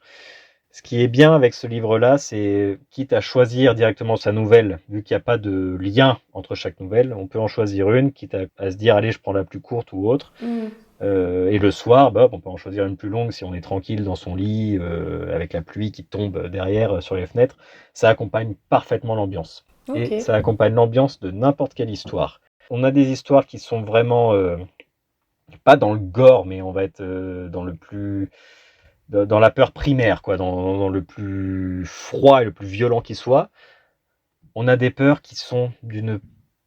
Ce qui est bien avec ce livre-là, c'est quitte à choisir directement sa nouvelle, vu qu'il n'y a pas de lien entre chaque nouvelle, on peut en choisir une, quitte à se dire allez, je prends la plus courte ou autre. Et le soir, on peut en choisir une plus longue si on est tranquille dans son lit, avec la pluie qui tombe derrière sur les fenêtres. Ça accompagne parfaitement l'ambiance. Ok. Et ça accompagne l'ambiance de n'importe quelle histoire. On a des histoires qui sont vraiment pas dans le gore, mais on va être dans la peur primaire, quoi, dans le plus froid et le plus violent qui soit. On a des peurs qui sont d'une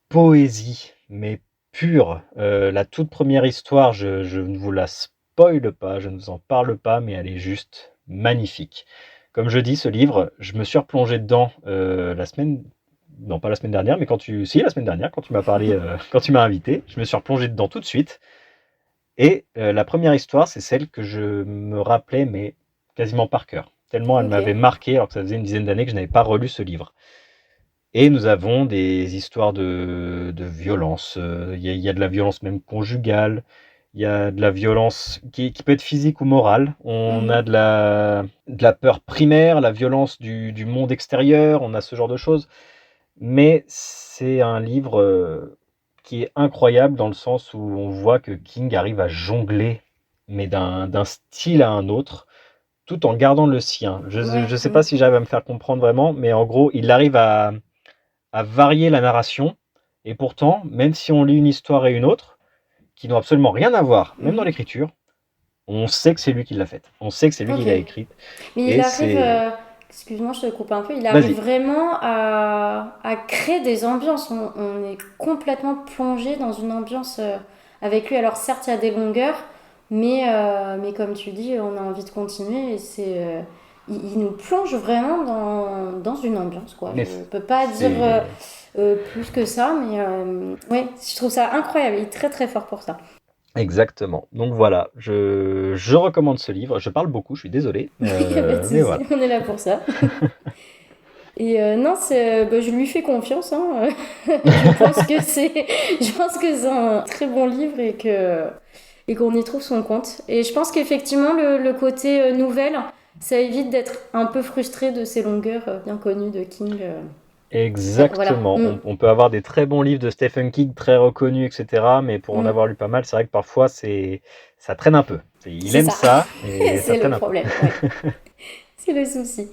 poésie, mais pure. La toute première histoire, je ne vous la spoile pas, je ne vous en parle pas, mais elle est juste magnifique. Comme je dis, ce livre, je me suis replongé dedans la semaine... Non, pas la semaine dernière, mais la semaine dernière, quand tu m'as parlé, quand tu m'as invité, je me suis replongé dedans tout de suite. Et la première histoire, c'est celle que je me rappelais, mais quasiment par cœur. Tellement elle m'avait marqué, alors que ça faisait une dizaine d'années que je n'avais pas relu ce livre. Et nous avons des histoires de violence. Il y a de la violence même conjugale. Il y a de la violence qui peut être physique ou morale. On a de la peur primaire, la violence du monde extérieur. On a ce genre de choses. Mais c'est un livre qui est incroyable dans le sens où on voit que King arrive à jongler, mais d'un style à un autre, tout en gardant le sien. Je ne sais pas si j'arrive à me faire comprendre vraiment, mais en gros, il arrive à varier la narration, et pourtant, même si on lit une histoire et une autre, qui n'ont absolument rien à voir, même dans l'écriture, on sait que c'est lui qui l'a faite. On sait que c'est lui qui l'a écrite. Mais il arrive... Excuse-moi, je te coupe un peu. Il arrive vraiment à créer des ambiances. On est complètement plongé dans une ambiance avec lui. Alors certes, il y a des longueurs, mais comme tu dis, on a envie de continuer. Et il nous plonge vraiment dans une ambiance, quoi. Je ne peux pas dire plus que ça, mais ouais, je trouve ça incroyable. Il est très très fort pour ça. Exactement. Donc voilà, je recommande ce livre. Je parle beaucoup, je suis désolé. Mais voilà. On est là pour ça. Et non, je lui fais confiance. Hein. Je pense que c'est un très bon livre et qu'on y trouve son compte. Et je pense qu'effectivement, le côté nouvelle, ça évite d'être un peu frustré de ces longueurs bien connues de King. Voilà. Exactement. On peut avoir des très bons livres de Stephen King, très reconnus, etc. Mais pour en Mm. avoir lu pas mal, c'est vrai que parfois ça traîne un peu. Il C'est aime ça. ça, et ça C'est le traîne un peu. problème, ouais. C'est le souci.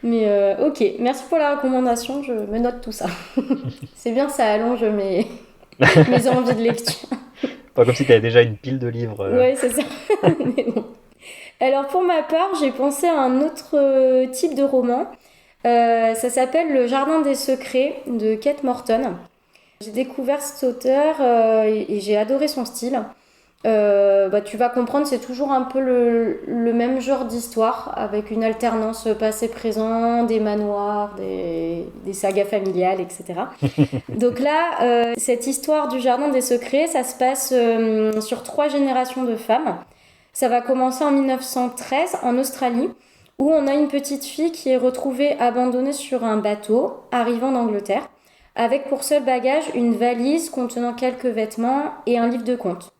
Mais ok, merci pour la recommandation, je me note tout ça. C'est bien, ça allonge mes envies de lecture. Pas comme si tu avais déjà une pile de livres. Ouais, c'est ça. Mais bon. Alors pour ma part, j'ai pensé à un autre type de roman. Ça s'appelle Le Jardin des Secrets de Kate Morton. J'ai découvert cet auteur et j'ai adoré son style. Tu vas comprendre, c'est toujours un peu le même genre d'histoire, avec une alternance passé-présent, des manoirs, des sagas familiales, etc. Donc là, cette histoire du Jardin des Secrets, ça se passe sur 3 générations de femmes. Ça va commencer en 1913 en Australie, où on a une petite fille qui est retrouvée abandonnée sur un bateau arrivant d'Angleterre, avec pour seul bagage une valise contenant quelques vêtements et un livre de contes.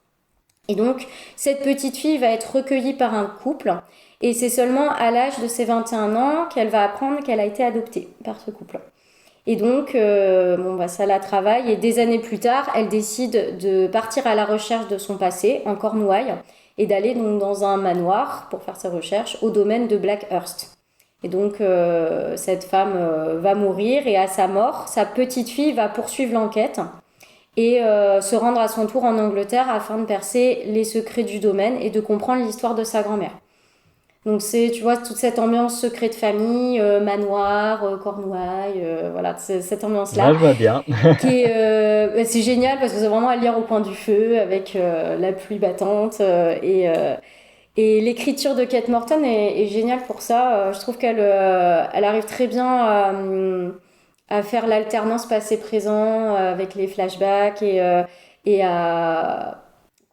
Et donc, cette petite fille va être recueillie par un couple, et c'est seulement à l'âge de ses 21 ans qu'elle va apprendre qu'elle a été adoptée par ce couple. Et donc, ça la travaille, et des années plus tard, elle décide de partir à la recherche de son passé, en Cornouailles, et d'aller donc dans un manoir pour faire ses recherches au domaine de Blackhurst. Et donc, cette femme va mourir, et à sa mort, sa petite fille va poursuivre l'enquête et se rendre à son tour en Angleterre afin de percer les secrets du domaine et de comprendre l'histoire de sa grand-mère. Donc c'est, tu vois, toute cette ambiance secret de famille, manoir, Cornouailles, voilà, cette Là, ambiance-là, je vois bien. c'est génial parce que c'est vraiment à lire au coin du feu avec la pluie battante et l'écriture de Kate Morton est géniale pour ça. Je trouve qu'elle arrive très bien à faire l'alternance passé-présent avec les flashbacks et à,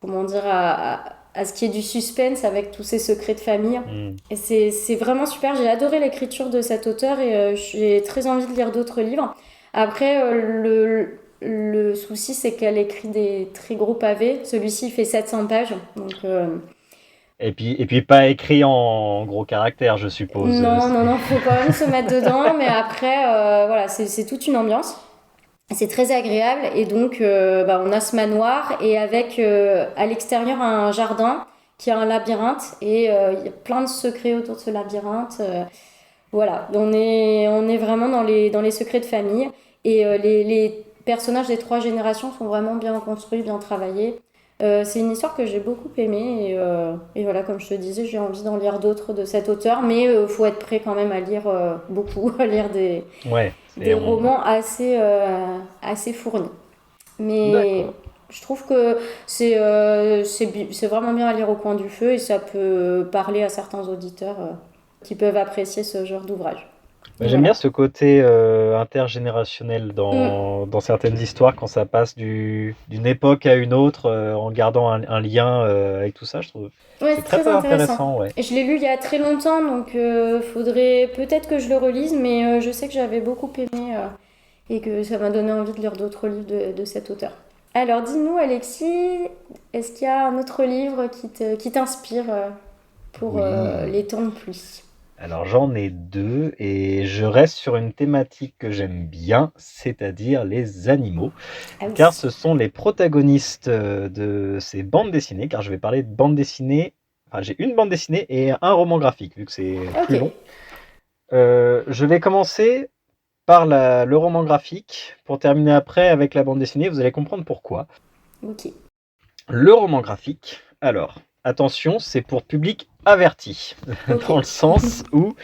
comment dire, à ce qui est du suspense avec tous ces secrets de famille. Hmm. Et c'est vraiment super. J'ai adoré l'écriture de cet auteur et j'ai très envie de lire d'autres livres. Après, le souci, c'est qu'elle écrit des très gros pavés. Celui-ci, il fait 700 pages. Donc, Et puis pas écrit en gros caractères, je suppose. non, non, non, faut quand même se mettre dedans. Mais après, voilà, c'est toute une ambiance. C'est très agréable et donc on a ce manoir et avec à l'extérieur un jardin qui a un labyrinthe et il y a plein de secrets autour de ce labyrinthe. Voilà, on est vraiment dans les secrets de famille et les personnages des 3 générations sont vraiment bien construits, bien travaillés. C'est une histoire que j'ai beaucoup aimée et voilà, comme je te disais, j'ai envie d'en lire d'autres de cet auteur, mais faut être prêt quand même à lire beaucoup, à lire Ouais, des romans assez fournis. Mais D'accord. je trouve que c'est vraiment bien à lire au coin du feu et ça peut parler à certains auditeurs qui peuvent apprécier ce genre d'ouvrage. J'aime bien Voilà. ce côté intergénérationnel Mm. dans certaines histoires quand ça passe d'une époque à une autre en gardant un lien avec tout ça, je trouve. Ouais, C'est c'est très très très intéressant. intéressant, ouais. Et je l'ai lu il y a très longtemps, donc faudrait peut-être que je le relise, mais je sais que j'avais beaucoup aimé et que ça m'a donné envie de lire d'autres livres de cet auteur. Alors dis-nous, Alexis, est-ce qu'il y a un autre livre qui t'inspire pour Oui. les temps de pluie? Alors j'en ai deux et je reste sur une thématique que j'aime bien, c'est-à-dire les animaux, Ah car oui. ce sont les protagonistes de ces bandes dessinées, car je vais parler de bandes dessinées, enfin j'ai une bande dessinée et un roman graphique, vu que c'est Ok, plus long. Je vais commencer par le roman graphique, pour terminer après avec la bande dessinée, vous allez comprendre pourquoi. ok, Le roman graphique, alors, attention, c'est pour public averti, ok. dans le sens où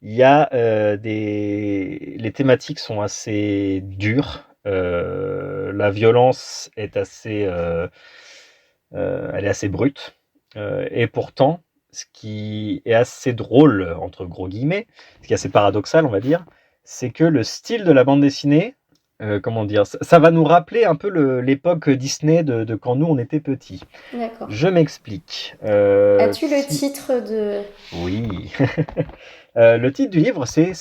il y a les thématiques sont assez dures. La violence est elle est assez brute. Et pourtant, ce qui est assez drôle, entre gros guillemets, ce qui est assez paradoxal, on va dire, c'est que le style de la bande dessinée, comment dire, ça va nous rappeler un peu l'époque Disney de quand nous on était petits. D'accord. Je m'explique. As-tu le Si titre de... oui. Le titre du livre, c'est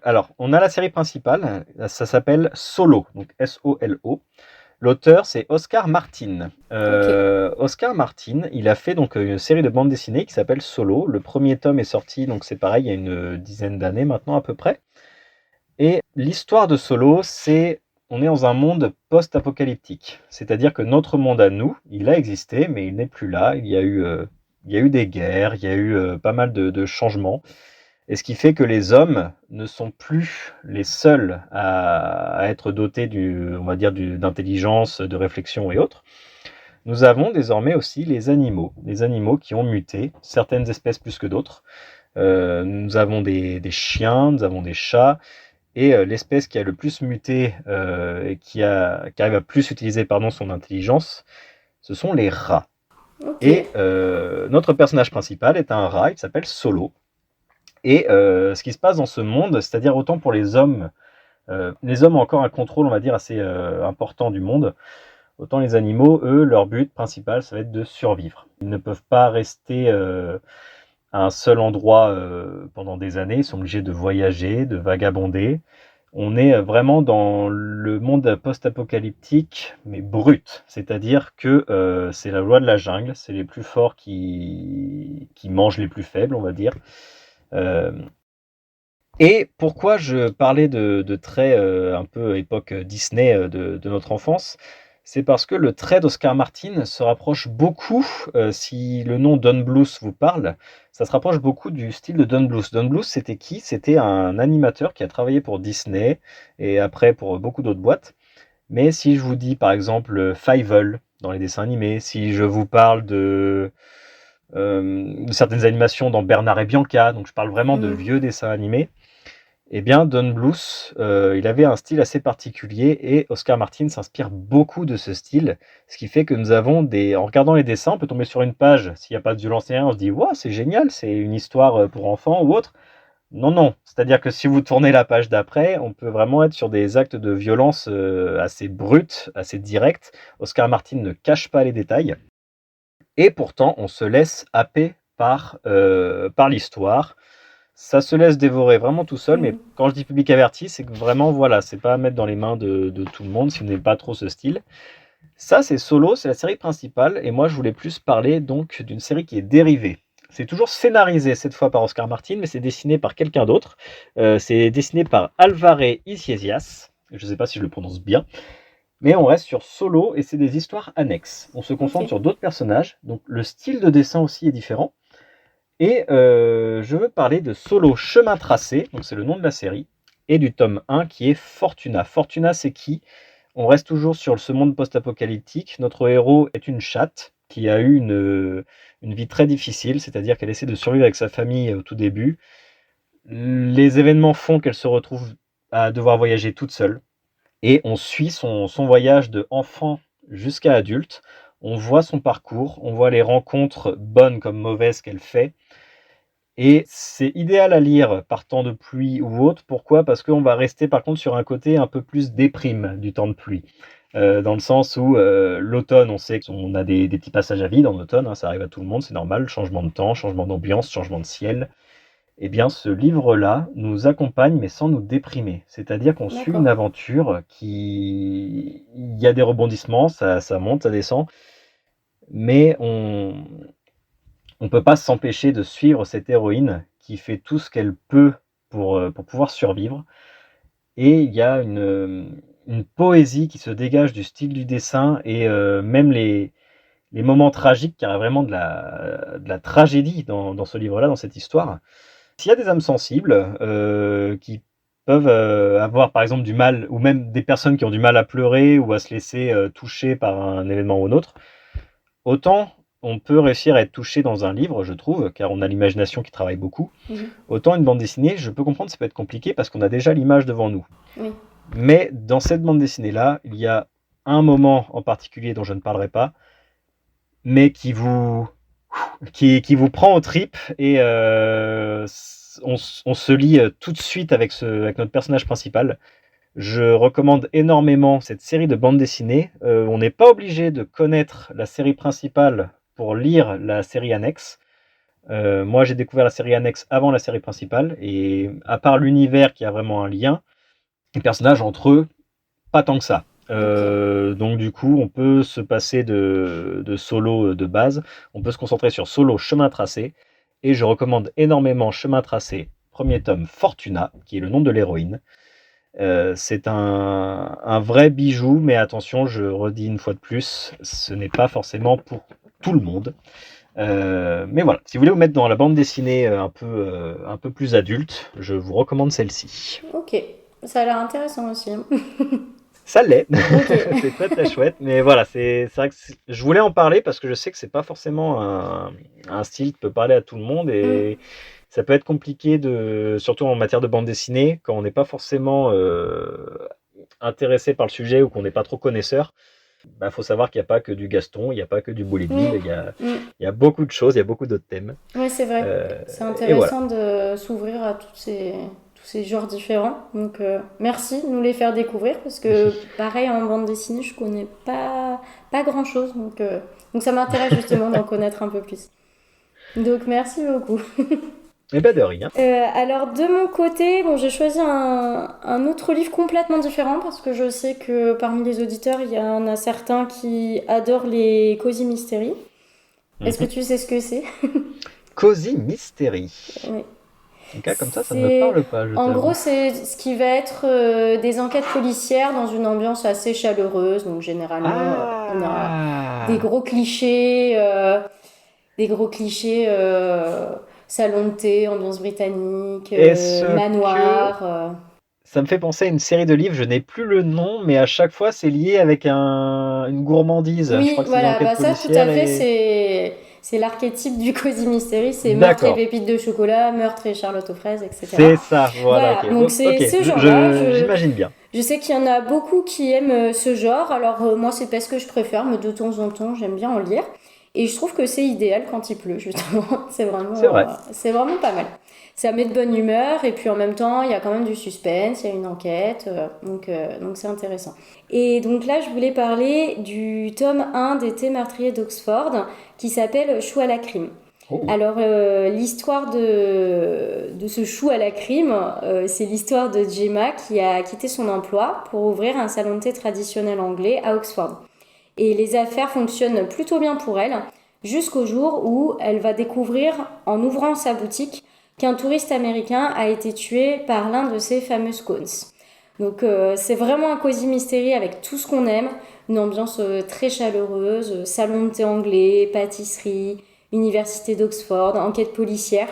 alors, on a la série principale, ça s'appelle Solo, donc S-O-L-O. L'auteur, c'est Oscar Martin. Ok, Oscar Martin, il a fait donc une série de bandes dessinées qui s'appelle Solo. Le premier tome est sorti, donc c'est pareil, il y a une dizaine d'années maintenant à peu près. Et l'histoire de Solo, on est dans un monde post-apocalyptique. C'est-à-dire que notre monde à nous, il a existé, mais il n'est plus là. Il y a eu des guerres, il y a eu pas mal de changements. Et ce qui fait que les hommes ne sont plus les seuls à être dotés on va dire, d'intelligence, de réflexion et autres. Nous avons désormais aussi les animaux qui ont muté, certaines espèces plus que d'autres. Nous avons des chiens, nous avons des chats, et l'espèce qui a le plus muté et qui arrive à plus utiliser son intelligence, ce sont les rats. Okay. Et notre personnage principal est un rat, il s'appelle Solo. Et ce qui se passe dans ce monde, c'est-à-dire autant pour les hommes ont encore un contrôle, on va dire, assez important du monde, autant les animaux, eux, leur but principal, ça va être de survivre. Ils ne peuvent pas rester à un seul endroit pendant des années, ils sont obligés de voyager, de vagabonder. On est vraiment dans le monde post-apocalyptique, mais brut. C'est-à-dire que c'est la loi de la jungle, c'est les plus forts qui mangent les plus faibles, on va dire. Et pourquoi je parlais de traits un peu époque Disney de notre enfance, c'est parce que le trait d'Oscar Martin se rapproche beaucoup, si le nom Don Bluth vous parle, ça se rapproche beaucoup du style de Don Bluth. Don Bluth, c'était qui? C'était un animateur qui a travaillé pour Disney et après pour beaucoup d'autres boîtes. Mais si je vous dis par exemple Fievel dans les dessins animés, si je vous parle de certaines animations dans Bernard et Bianca, donc je parle vraiment de vieux dessins animés, eh bien, Don Bluth, il avait un style assez particulier et Oscar Martin s'inspire beaucoup de ce style, ce qui fait que nous avons en regardant les dessins, on peut tomber sur une page, s'il n'y a pas de violence et rien, on se dit « Wow, c'est génial, c'est une histoire pour enfants ou autre ». Non, non, c'est-à-dire que si vous tournez la page d'après, on peut vraiment être sur des actes de violence assez bruts, assez directs. Oscar Martin ne cache pas les détails. Et pourtant, on se laisse happer par l'histoire. Ça se laisse dévorer vraiment tout seul, mais quand je dis public averti, c'est que vraiment, voilà, c'est pas à mettre dans les mains de tout le monde si vous n'aimez pas trop ce style. Ça, c'est Solo, c'est la série principale, et moi, je voulais plus parler donc d'une série qui est dérivée. C'est toujours scénarisé cette fois par Oscar Martin, mais c'est dessiné par quelqu'un d'autre. C'est dessiné par Álvaro Iglesias. Je ne sais pas si je le prononce bien. Mais on reste sur Solo et c'est des histoires annexes. On se concentre sur d'autres personnages, donc le style de dessin aussi est différent. Et je veux parler de Solo Chemin Tracé, donc c'est le nom de la série, et du tome 1 qui est Fortuna. Fortuna, c'est qui? On reste toujours sur ce monde post-apocalyptique. Notre héros est une chatte qui a eu une vie très difficile, c'est-à-dire qu'elle essaie de survivre avec sa famille au tout début. Les événements font qu'elle se retrouve à devoir voyager toute seule. Et on suit son voyage de enfant jusqu'à adulte. On voit son parcours, on voit les rencontres bonnes comme mauvaises qu'elle fait. Et c'est idéal à lire par temps de pluie ou autre. Pourquoi? Parce qu'on va rester par contre sur un côté un peu plus déprime du temps de pluie. Dans le sens où l'automne, on sait qu'on a des petits passages à vide en automne, hein, ça arrive à tout le monde, c'est normal, changement de temps, changement d'ambiance, changement de ciel. Eh bien, ce livre-là nous accompagne, mais sans nous déprimer. C'est-à-dire qu'on suit une aventure qui... Il y a des rebondissements, ça monte, ça descend, mais on ne peut pas s'empêcher de suivre cette héroïne qui fait tout ce qu'elle peut pour pouvoir survivre. Et il y a une poésie qui se dégage du style du dessin et même les moments tragiques, car il y a vraiment de la tragédie dans ce livre-là, dans cette histoire. S'il y a des âmes sensibles qui peuvent avoir par exemple du mal, ou même des personnes qui ont du mal à pleurer ou à se laisser toucher par un événement ou un autre, autant on peut réussir à être touché dans un livre, je trouve, car on a l'imagination qui travaille beaucoup, autant une bande dessinée, je peux comprendre que ça peut être compliqué parce qu'on a déjà l'image devant nous. Oui. Mais dans cette bande dessinée-là, il y a un moment en particulier dont je ne parlerai pas, mais qui vous prend aux tripes et on se lie tout de suite avec notre personnage principal. Je recommande énormément cette série de bandes dessinées. On n'est pas obligé de connaître la série principale pour lire la série annexe. Moi, j'ai découvert la série annexe avant la série principale et à part l'univers qui a vraiment un lien, les personnages entre eux, pas tant que ça. Donc du coup, on peut se passer de Solo de base, on peut se concentrer sur Solo Chemin Tracé, et je recommande énormément Chemin Tracé, premier tome Fortuna, qui est le nom de l'héroïne. C'est un vrai bijou, mais attention, je redis une fois de plus, ce n'est pas forcément pour tout le monde. Mais voilà, si vous voulez vous mettre dans la bande dessinée un peu plus adulte, je vous recommande celle-ci. Ok, ça a l'air intéressant aussi. Ça l'est, Ok. c'est très très chouette, mais voilà, c'est vrai que je voulais en parler parce que je sais que c'est pas forcément un style qui peut parler à tout le monde Mm. et ça peut être compliqué surtout en matière de bande dessinée, quand on n'est pas forcément intéressé par le sujet ou qu'on n'est pas trop connaisseur. Bah, faut savoir qu'il n'y a pas que du Gaston, il n'y a pas que du Boulet Bill, Oui. Mm. il y a beaucoup de choses, il y a beaucoup d'autres thèmes. Oui, c'est vrai. Euh, C'est et voilà. intéressant de s'ouvrir à tous ces genres différents. Donc, merci de nous les faire découvrir parce que, pareil, en bande dessinée, je connais pas grand-chose. Donc ça m'intéresse justement d'en connaître un peu plus. Donc, merci beaucoup. Et ben de rien. Alors, de mon côté, bon, j'ai choisi un autre livre complètement différent parce que je sais que parmi les auditeurs, il y en a certains qui adorent les Cozy Mystery. Est-ce que Mhm. tu sais ce que c'est? Cozy Mystery. Oui. Un cas comme ça ne me C'est, parle pas, je en gros, t'avoue. c'est ce qui va être des enquêtes policières dans une ambiance assez chaleureuse. Donc, généralement, on a des Ah gros clichés, salon de thé, ambiance britannique, Est-ce que manoir. ça me fait penser à une série de livres, je n'ai plus le nom, mais à chaque fois c'est lié avec une gourmandise. Je Oui, crois que c'est des voilà, enquêtes bah ça, tout à policières fait, et... c'est l'archétype du Cozy Mystery, c'est meurtre et D'accord, pépites de chocolat, meurtre et Charlotte aux fraises, etc. c'est ça, voilà, ok. Voilà, donc c'est Ok, ce genre-là. j'imagine bien. Je sais qu'il y en a beaucoup qui aiment ce genre, alors moi c'est pas ce que je préfère, mais de temps en temps j'aime bien en lire. Et je trouve que c'est idéal quand il pleut, justement. C'est vrai. C'est vraiment pas mal. Ça met de bonne humeur, et puis en même temps il y a quand même du suspense, il y a une enquête, donc c'est intéressant. Et donc là je voulais parler du tome 1 d'été meurtrier d'Oxford, qui s'appelle Chou à la crime. Oh. Alors, l'histoire de ce chou à la crime, c'est l'histoire de Gemma qui a quitté son emploi pour ouvrir un salon de thé traditionnel anglais à Oxford. Et les affaires fonctionnent plutôt bien pour elle, jusqu'au jour où elle va découvrir, en ouvrant sa boutique, qu'un touriste américain a été tué par l'un de ses fameux scones. Donc, c'est vraiment un cosy mystery avec tout ce qu'on aime, une ambiance très chaleureuse, salon de thé anglais, pâtisserie, Université d'Oxford, enquête policière.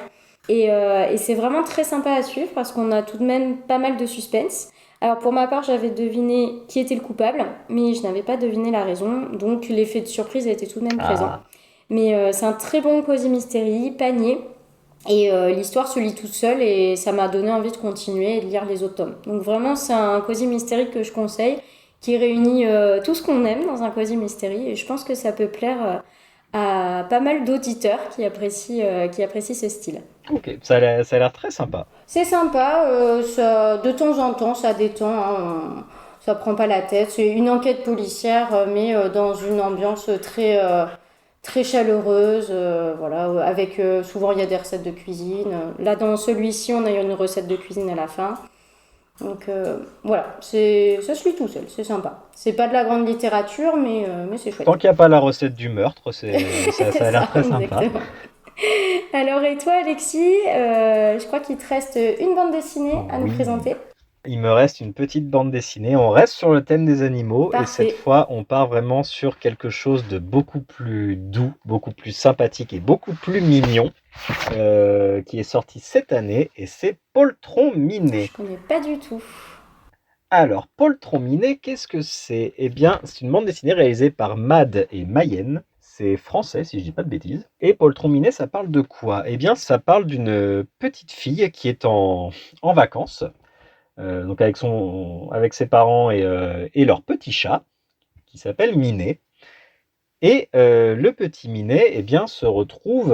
Et c'est vraiment très sympa à suivre parce qu'on a tout de même pas mal de suspense. Alors pour ma part, j'avais deviné qui était le coupable, mais je n'avais pas deviné la raison, donc l'effet de surprise a été tout de même présent. Ah. Mais c'est un très bon cosy mystery, panier, et l'histoire se lit toute seule et ça m'a donné envie de continuer et de lire les autres tomes. Donc vraiment, c'est un cosy mystery que je conseille, qui réunit tout ce qu'on aime dans un cosy mystery, et je pense que ça peut plaire à pas mal d'auditeurs qui apprécient ce style. Ok, ça a l'air très sympa. C'est sympa, de temps en temps ça détend, hein, ça prend pas la tête. C'est une enquête policière, mais dans une ambiance très chaleureuse, voilà, avec souvent il y a des recettes de cuisine. Là dans celui-ci on a une recette de cuisine à la fin. Donc voilà, ça se lit tout seul, c'est sympa. C'est pas de la grande littérature, mais c'est Tant chouette. qu'il n'y a pas la recette du meurtre, C'est ça a l'air ça, très sympa. exactement. Alors, et toi, Alexis, je crois qu'il te reste une bande dessinée à nous Oui. présenter. Il me reste une petite bande dessinée. On reste sur le thème des animaux et cette Parfait. fois, on part vraiment sur quelque chose de beaucoup plus doux, beaucoup plus sympathique et beaucoup plus mignon qui est sorti cette année et c'est Poltron Minet. Je connais pas du tout. Alors, Poltron Minet, qu'est-ce que c'est? Eh bien, c'est une bande dessinée réalisée par Mad et Mayenne. C'est français, si je dis pas de bêtises. Et Poltron Minet, ça parle de quoi? Eh bien, ça parle d'une petite fille qui est en vacances, donc avec ses parents et leur petit chat, qui s'appelle Minet. Et le petit Minet, eh bien, se retrouve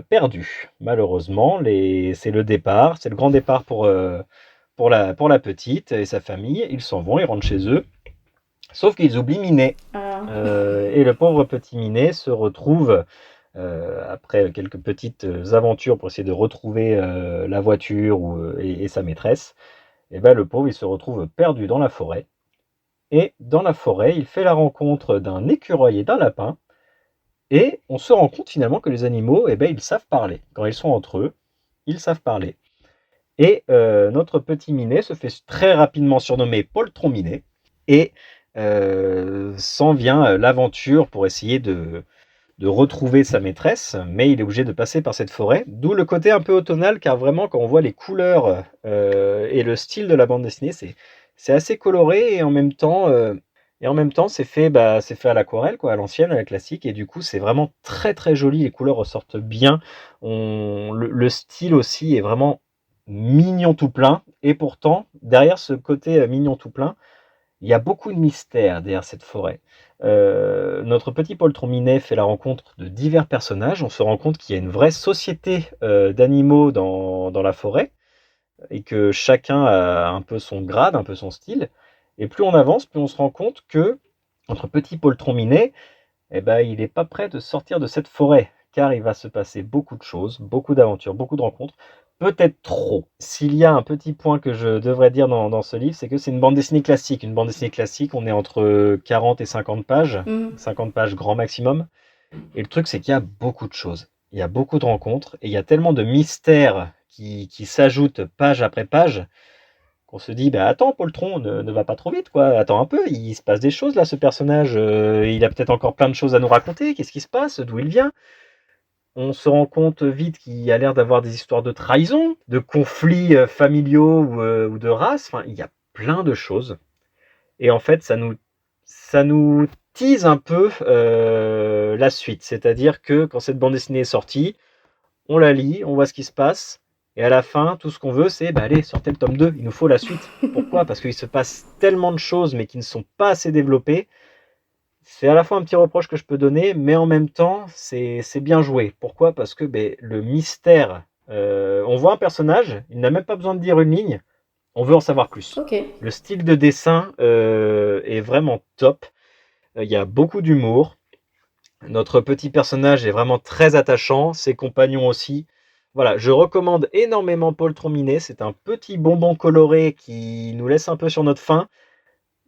perdu. Malheureusement, c'est le départ, c'est le grand départ pour la petite et sa famille. Ils s'en vont, ils rentrent chez eux. Sauf qu'ils oublient Minet. Ah, Et le pauvre petit Minet se retrouve, après quelques petites aventures pour essayer de retrouver la voiture et sa maîtresse, et ben, le pauvre, il se retrouve perdu dans la forêt. Et dans la forêt, il fait la rencontre d'un écureuil et d'un lapin. Et on se rend compte finalement que les animaux, eh ben, ils savent parler. Quand ils sont entre eux, ils savent parler. Et notre petit Minet se fait très rapidement surnommer Poltron Minet et s'en vient l'aventure pour essayer de retrouver sa maîtresse, mais il est obligé de passer par cette forêt, d'où le côté un peu automnal, car vraiment quand on voit les couleurs et le style de la bande dessinée, c'est assez coloré et en même temps c'est fait à l'aquarelle, quoi, à l'ancienne, à la classique, et du coup c'est vraiment très très joli, les couleurs ressortent bien, le style aussi est vraiment mignon tout plein, et pourtant derrière ce côté mignon tout plein, il y a beaucoup de mystères derrière cette forêt. Notre petit poltron Minet fait la rencontre de divers personnages. On se rend compte qu'il y a une vraie société d'animaux dans la forêt et que chacun a un peu son grade, un peu son style. Et plus on avance, plus on se rend compte que notre petit poltron Minet, eh ben, il n'est pas prêt de sortir de cette forêt, car il va se passer beaucoup de choses, beaucoup d'aventures, beaucoup de rencontres, peut-être trop. S'il y a un petit point que je devrais dire dans ce livre, c'est que c'est une bande dessinée classique. Une bande dessinée classique, on est entre 40 et 50 pages, 50 pages grand maximum. Et le truc, c'est qu'il y a beaucoup de choses. Il y a beaucoup de rencontres, et il y a tellement de mystères qui s'ajoutent page après page, qu'on se dit, bah attends, Poltron, ne va pas trop vite, quoi. Attends un peu, il se passe des choses là, ce personnage. Il a peut-être encore plein de choses à nous raconter. Qu'est-ce qui se passe? D'où il vient? On se rend compte vite qu'il a l'air d'avoir des histoires de trahison, de conflits familiaux ou de race. Enfin, il y a plein de choses. Et en fait, ça nous tease un peu la suite. C'est-à-dire que quand cette bande dessinée est sortie, on la lit, on voit ce qui se passe, et à la fin, tout ce qu'on veut, c'est bah, allez, sortez le tome 2, il nous faut la suite. Pourquoi? Parce qu'il se passe tellement de choses, mais qui ne sont pas assez développées. C'est à la fois un petit reproche que je peux donner, mais en même temps, c'est bien joué. Pourquoi? Parce que le mystère, on voit un personnage, il n'a même pas besoin de dire une ligne, on veut en savoir plus. Ok. Le style de dessin est vraiment top. Il y a beaucoup d'humour. Notre petit personnage est vraiment très attachant, ses compagnons aussi. Voilà, je recommande énormément Poltron Minet. C'est un petit bonbon coloré qui nous laisse un peu sur notre faim,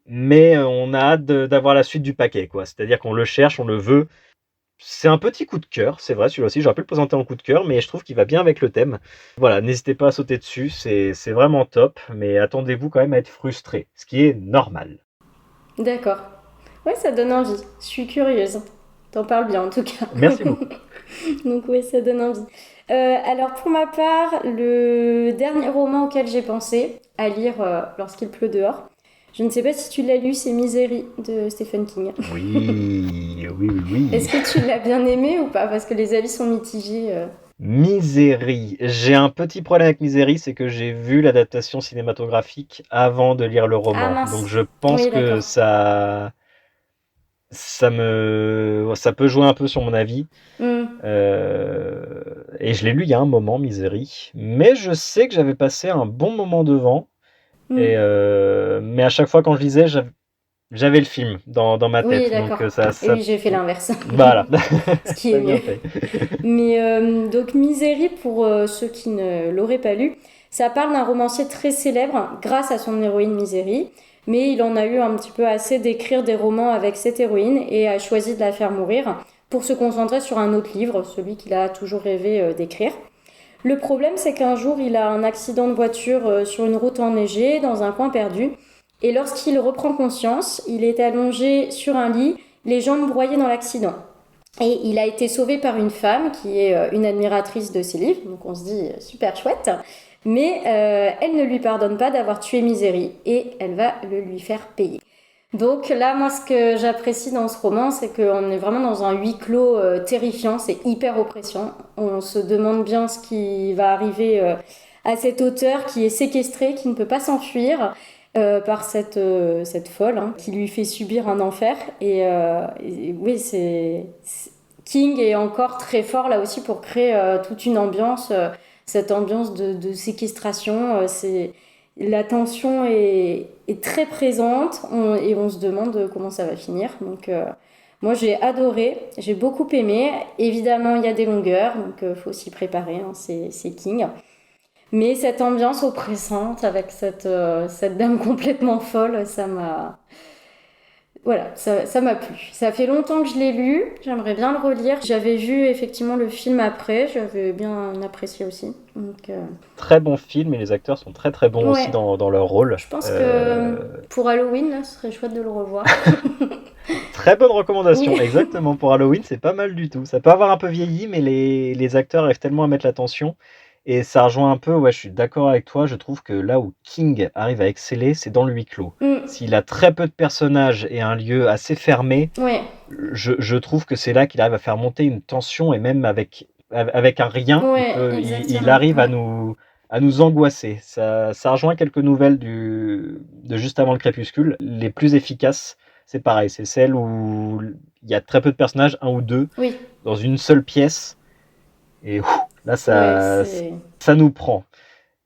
mais on a hâte d'avoir la suite du paquet, quoi. C'est-à-dire qu'on le cherche, on le veut. C'est un petit coup de cœur, c'est vrai, celui-là aussi, j'aurais pu le présenter en coup de cœur, mais je trouve qu'il va bien avec le thème. Voilà, n'hésitez pas à sauter dessus, c'est vraiment top, mais attendez-vous quand même à être frustré, ce qui est normal. D'accord. Ouais, ça donne envie. Je suis curieuse. T'en parles bien en tout cas. Merci beaucoup. Donc oui, ça donne envie. Alors pour ma part, le dernier roman auquel j'ai pensé à lire lorsqu'il pleut dehors, je ne sais pas si tu l'as lu, c'est Misery de Stephen King. Oui, oui, oui, oui. Est-ce que tu l'as bien aimé ou pas? Parce que les avis sont mitigés. Misery. J'ai un petit problème avec Misery, c'est que j'ai vu l'adaptation cinématographique avant de lire le Ah roman. Donc mince. je pense Oui, que d'accord. ça peut jouer un peu sur mon avis. Hmm. Et je l'ai lu il y a un moment, Misery. Mais je sais que j'avais passé un bon moment devant. Hmm. Mais à chaque fois quand je lisais, j'avais le film dans ma Oui, tête. Donc d'accord. Et oui, j'ai fait l'inverse. voilà, Ce qui est t'as mieux. bien fait. Mais donc Misery, pour ceux qui ne l'auraient pas lu, ça parle d'un romancier très célèbre grâce à son héroïne Misery, mais il en a eu un petit peu assez d'écrire des romans avec cette héroïne et a choisi de la faire mourir pour se concentrer sur un autre livre, celui qu'il a toujours rêvé d'écrire. Le problème, c'est qu'un jour, il a un accident de voiture sur une route enneigée, dans un coin perdu, et lorsqu'il reprend conscience, il est allongé sur un lit, les jambes broyées dans l'accident. Et il a été sauvé par une femme qui est une admiratrice de ses livres, donc on se dit super chouette. Mais elle ne lui pardonne pas d'avoir tué Misery et elle va le lui faire payer. Donc là, moi, ce que j'apprécie dans ce roman, c'est qu'on est vraiment dans un huis clos terrifiant, c'est hyper oppressant. On se demande bien ce qui va arriver à cet auteur qui est séquestré, qui ne peut pas s'enfuir par cette folle hein, qui lui fait subir un enfer. Et oui, King est encore très fort là aussi pour créer toute une ambiance, cette ambiance de séquestration. La tension est très présente et on se demande comment ça va finir. Donc moi j'ai adoré, j'ai beaucoup aimé. Évidemment il y a des longueurs, donc faut s'y préparer, hein, c'est King. Mais cette ambiance oppressante avec cette dame complètement folle, voilà, ça m'a plu. Ça fait longtemps que je l'ai lu, j'aimerais bien le relire. J'avais vu effectivement le film après, j'avais bien apprécié aussi. Donc, Très bon film et les acteurs sont très très bons aussi ouais, dans leur rôle. je pense que pour Halloween, là, ce serait chouette de le revoir. Très bonne recommandation, Oui, exactement. Pour Halloween, c'est pas mal du tout. Ça peut avoir un peu vieilli, mais les acteurs arrivent tellement à mettre l'attention. Et ça rejoint un peu, ouais, je suis d'accord avec toi. Je trouve que là où King arrive à exceller, c'est dans le huis clos. mm, S'il a très peu de personnages et un lieu assez fermé, ouais, je trouve que c'est là qu'il arrive à faire monter une tension et même avec un rien, ouais, il exactement. arrive Ouais. à nous angoisser. Ça rejoint quelques nouvelles de juste avant le crépuscule. Les plus efficaces, c'est pareil, c'est celles où il y a très peu de personnages, un ou deux, Oui, dans une seule pièce. Et là, ouais, c'est. ça nous prend.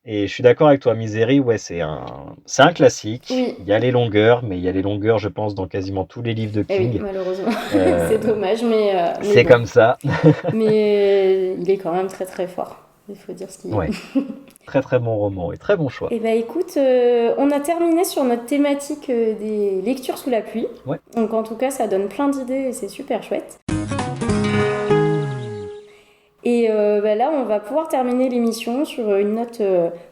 Et je suis d'accord avec toi, Misery, ouais, c'est un classique. Oui, Il y a les longueurs, mais il y a les longueurs, je pense, dans quasiment tous les livres de eh oui, King. malheureusement. C'est Euh, dommage, mais c'est bon. comme ça. Mais il est quand même très très fort. Il faut dire ce qu'il est. Ouais, très très bon roman et très bon choix. Eh ben écoute, on a terminé sur notre thématique des lectures sous la pluie. Ouais. Donc en tout cas, ça donne plein d'idées et c'est super chouette. Et là, on va pouvoir terminer l'émission sur une note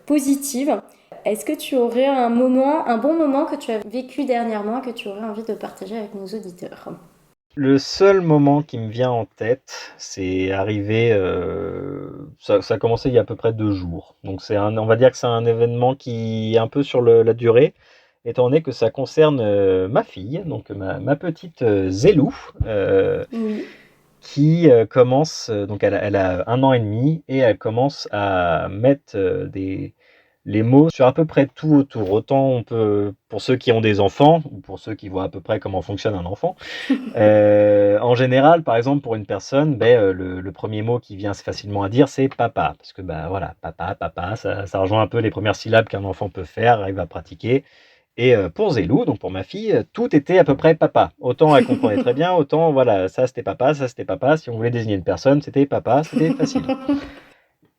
positive. Est-ce que tu aurais un bon moment que tu as vécu dernièrement et que tu aurais envie de partager avec nos auditeurs? Le seul moment qui me vient en tête, c'est arrivé, ça a commencé il y a à peu près 2 jours. Donc on va dire que c'est un événement qui est un peu sur la durée, étant donné que ça concerne ma fille, donc ma petite Zélou, Oui. qui commence, donc elle a 1 an et demi, et elle commence à mettre les mots sur à peu près tout autour. Autant on peut, pour ceux qui ont des enfants, ou pour ceux qui voient à peu près comment fonctionne un enfant, en général, par exemple, pour une personne, le premier mot qui vient facilement à dire, c'est papa. Parce que bah, voilà, papa, papa, ça rejoint un peu les premières syllabes qu'un enfant peut faire, arrive à pratiquer. Et pour Zélou, donc pour ma fille, tout était à peu près papa. Autant elle comprenait très bien, autant voilà, ça c'était papa, ça c'était papa. Si on voulait désigner une personne, c'était papa, c'était facile.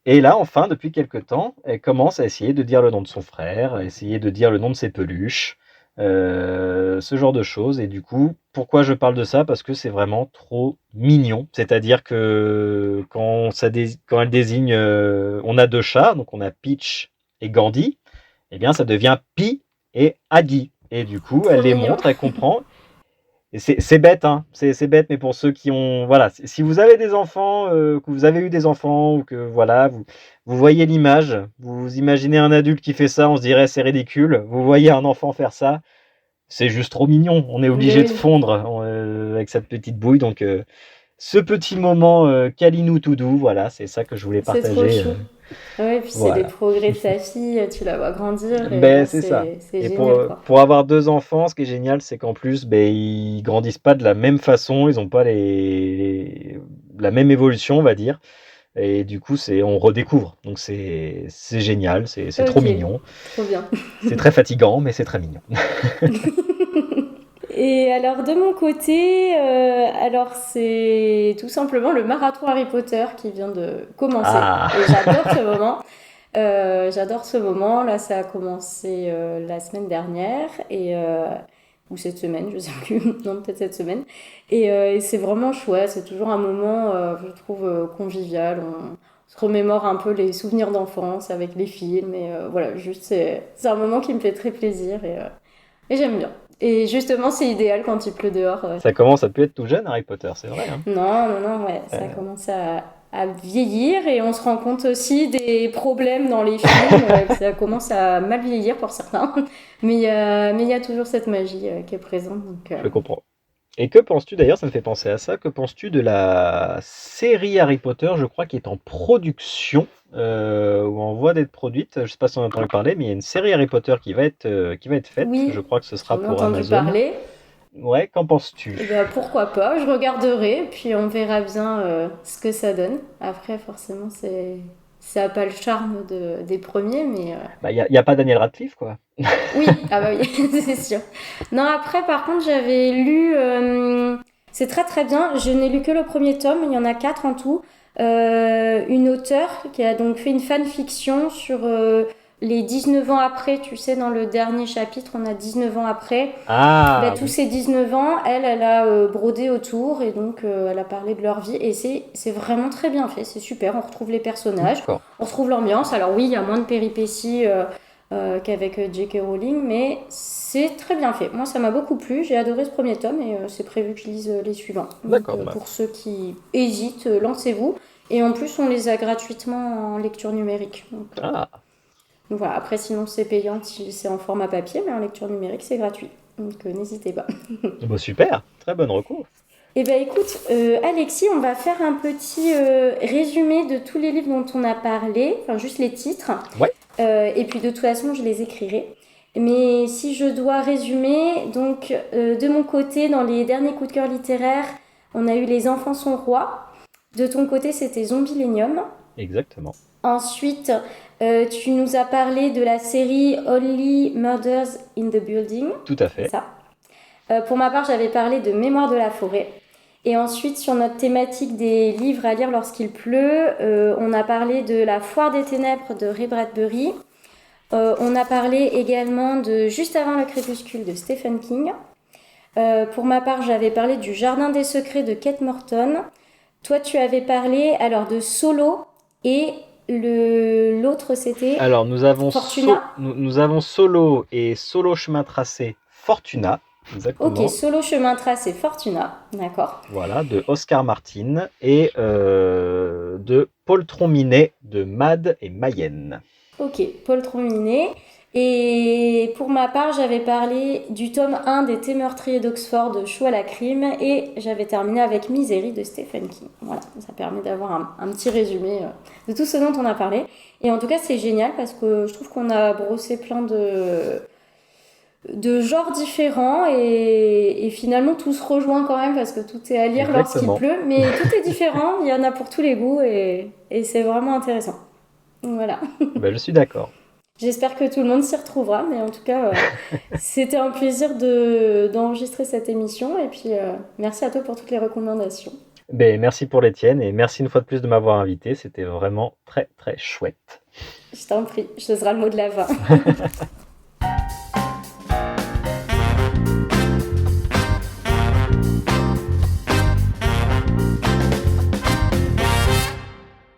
Et là, enfin, depuis quelque temps, elle commence à essayer de dire le nom de son frère, à essayer de dire le nom de ses peluches, ce genre de choses. Et du coup, pourquoi je parle de ça? Parce que c'est vraiment trop mignon. C'est-à-dire que quand elle désigne, on a 2 chats, donc on a Peach et Gandhi, eh bien ça devient Pi et Adi. Et du coup, elle Trop les mignon. montre, elle comprend. Et c'est bête, hein. C'est bête, mais pour ceux qui ont, voilà, si vous avez des enfants, que vous avez eu des enfants, ou que voilà, vous voyez l'image, vous imaginez un adulte qui fait ça, on se dirait c'est ridicule. Vous voyez un enfant faire ça, c'est juste trop mignon. On est Mais obligé de oui, fondre avec cette petite bouille. Donc, ce petit moment câlinou tout doux, voilà, c'est ça que je voulais c'est trop partager. chou. Ouais, puis c'est les Voilà. progrès de ta fille, tu la vois grandir et Ben, c'est ça. c'est Et génial quoi. pour avoir 2 enfants, ce qui est génial, c'est qu'en plus, ben, ils grandissent pas de la même façon, ils ont pas la même évolution, on va dire. Et du coup, on redécouvre. Donc c'est génial, c'est trop Ok, mignon. trop bien. C'est très fatigant, mais c'est très mignon. Et alors de mon côté, alors c'est tout simplement le marathon Harry Potter qui vient de commencer. Ah, Et j'adore ce moment. J'adore ce moment. Là, ça a commencé la semaine dernière ou cette semaine, je sais plus. Non, peut-être cette semaine. Et c'est vraiment chouette. C'est toujours un moment, je trouve, convivial. On se remémore un peu les souvenirs d'enfance avec les films. Et voilà, juste c'est un moment qui me fait très plaisir et j'aime bien. Et justement, c'est idéal quand il pleut dehors. ça commence à plus être tout jeune, Harry Potter, c'est vrai, hein. Non, non, non, ouais, ça commence à vieillir et on se rend compte aussi des problèmes dans les films, que ça commence à mal vieillir pour certains, mais il y a toujours cette magie qui est présente. Donc, Je comprends. Et que penses-tu d'ailleurs, ça me fait penser à ça, que penses-tu de la série Harry Potter, je crois, qui est en production, ou en voie d'être produite, je ne sais pas si on a entendu parler, mais il y a une série Harry Potter qui va être faite, je oui, crois que ce sera j'en ai pour entendu Amazon. parler. Ouais, qu'en penses-tu? Et ben, pourquoi pas, je regarderai, puis on verra bien ce que ça donne. Après, forcément, ça n'a pas le charme des premiers, mais Bah, y a pas Daniel Radcliffe, quoi. oui, ah bah oui, c'est sûr. Non, après, par contre, j'avais lu. C'est très très bien. Je n'ai lu que le premier tome, il y en a 4 en tout. Une auteure qui a donc fait une fanfiction sur les 19 ans après, tu sais, dans le dernier chapitre, on a 19 ans après. Ah, Tous oui, ces 19 ans, elle a brodé autour et donc elle a parlé de leur vie. Et c'est vraiment très bien fait, c'est super. On retrouve les personnages, d'accord. on retrouve l'ambiance. Alors oui, il y a moins de péripéties qu'avec J.K. Rowling, mais c'est très bien fait. Moi, ça m'a beaucoup plu. J'ai adoré ce premier tome et c'est prévu que je lise les suivants. Donc D'accord, bah, pour ceux qui hésitent, lancez-vous. Et en plus, on les a gratuitement en lecture numérique. ah, Donc voilà, après sinon c'est payant si c'est en format papier, mais en lecture numérique c'est gratuit. Donc n'hésitez pas. bah, super, très bonne recours. Eh bien écoute, Alexis, on va faire un petit résumé de tous les livres dont on a parlé, enfin juste les titres. Ouais, Et puis de toute façon je les écrirai. Mais si je dois résumer, donc de mon côté, dans les derniers coups de cœur littéraires, on a eu Les enfants sont rois. De ton côté, c'était Zombielenium. exactement. Ensuite, tu nous as parlé de la série Only Murders in the Building. Tout à C'est fait. ça. Pour ma part, j'avais parlé de Mémoire de la forêt. Et ensuite, sur notre thématique des livres à lire lorsqu'il pleut, on a parlé de La foire des ténèbres de Ray Bradbury. On a parlé également de Juste avant le crépuscule de Stephen King. Pour ma part, j'avais parlé du Jardin des secrets de Kate Morton. Toi, tu avais parlé alors de Solo et l'autre c'était Alors, Fortuna. nous avons Solo et Solo chemin tracé Fortuna, Ok, exactement. Solo chemin tracé Fortuna, d'accord. Voilà, de Oscar Martin et de Paul Tronminet de Mad et Mayenne. Ok, Paul Trominé. Et pour ma part, j'avais parlé du tome 1 des Thé meurtriers d'Oxford, Choix à la crime, et j'avais terminé avec Misery de Stephen King. Voilà, ça permet d'avoir un petit résumé de tout ce dont on a parlé. Et en tout cas, c'est génial parce que je trouve qu'on a brossé plein de genres différents et finalement tout se rejoint quand même parce que tout est à lire lorsqu'il Exactement. pleut, mais tout est différent, il y en a pour tous les goûts et c'est vraiment intéressant. Donc voilà. Ben, je suis d'accord. J'espère que tout le monde s'y retrouvera, mais en tout cas, c'était un plaisir d'enregistrer cette émission. Et puis, merci à toi pour toutes les recommandations. Ben, merci pour les tiennes et merci une fois de plus de m'avoir invité. C'était vraiment très très chouette. Je t'en prie, ce sera le mot de la fin.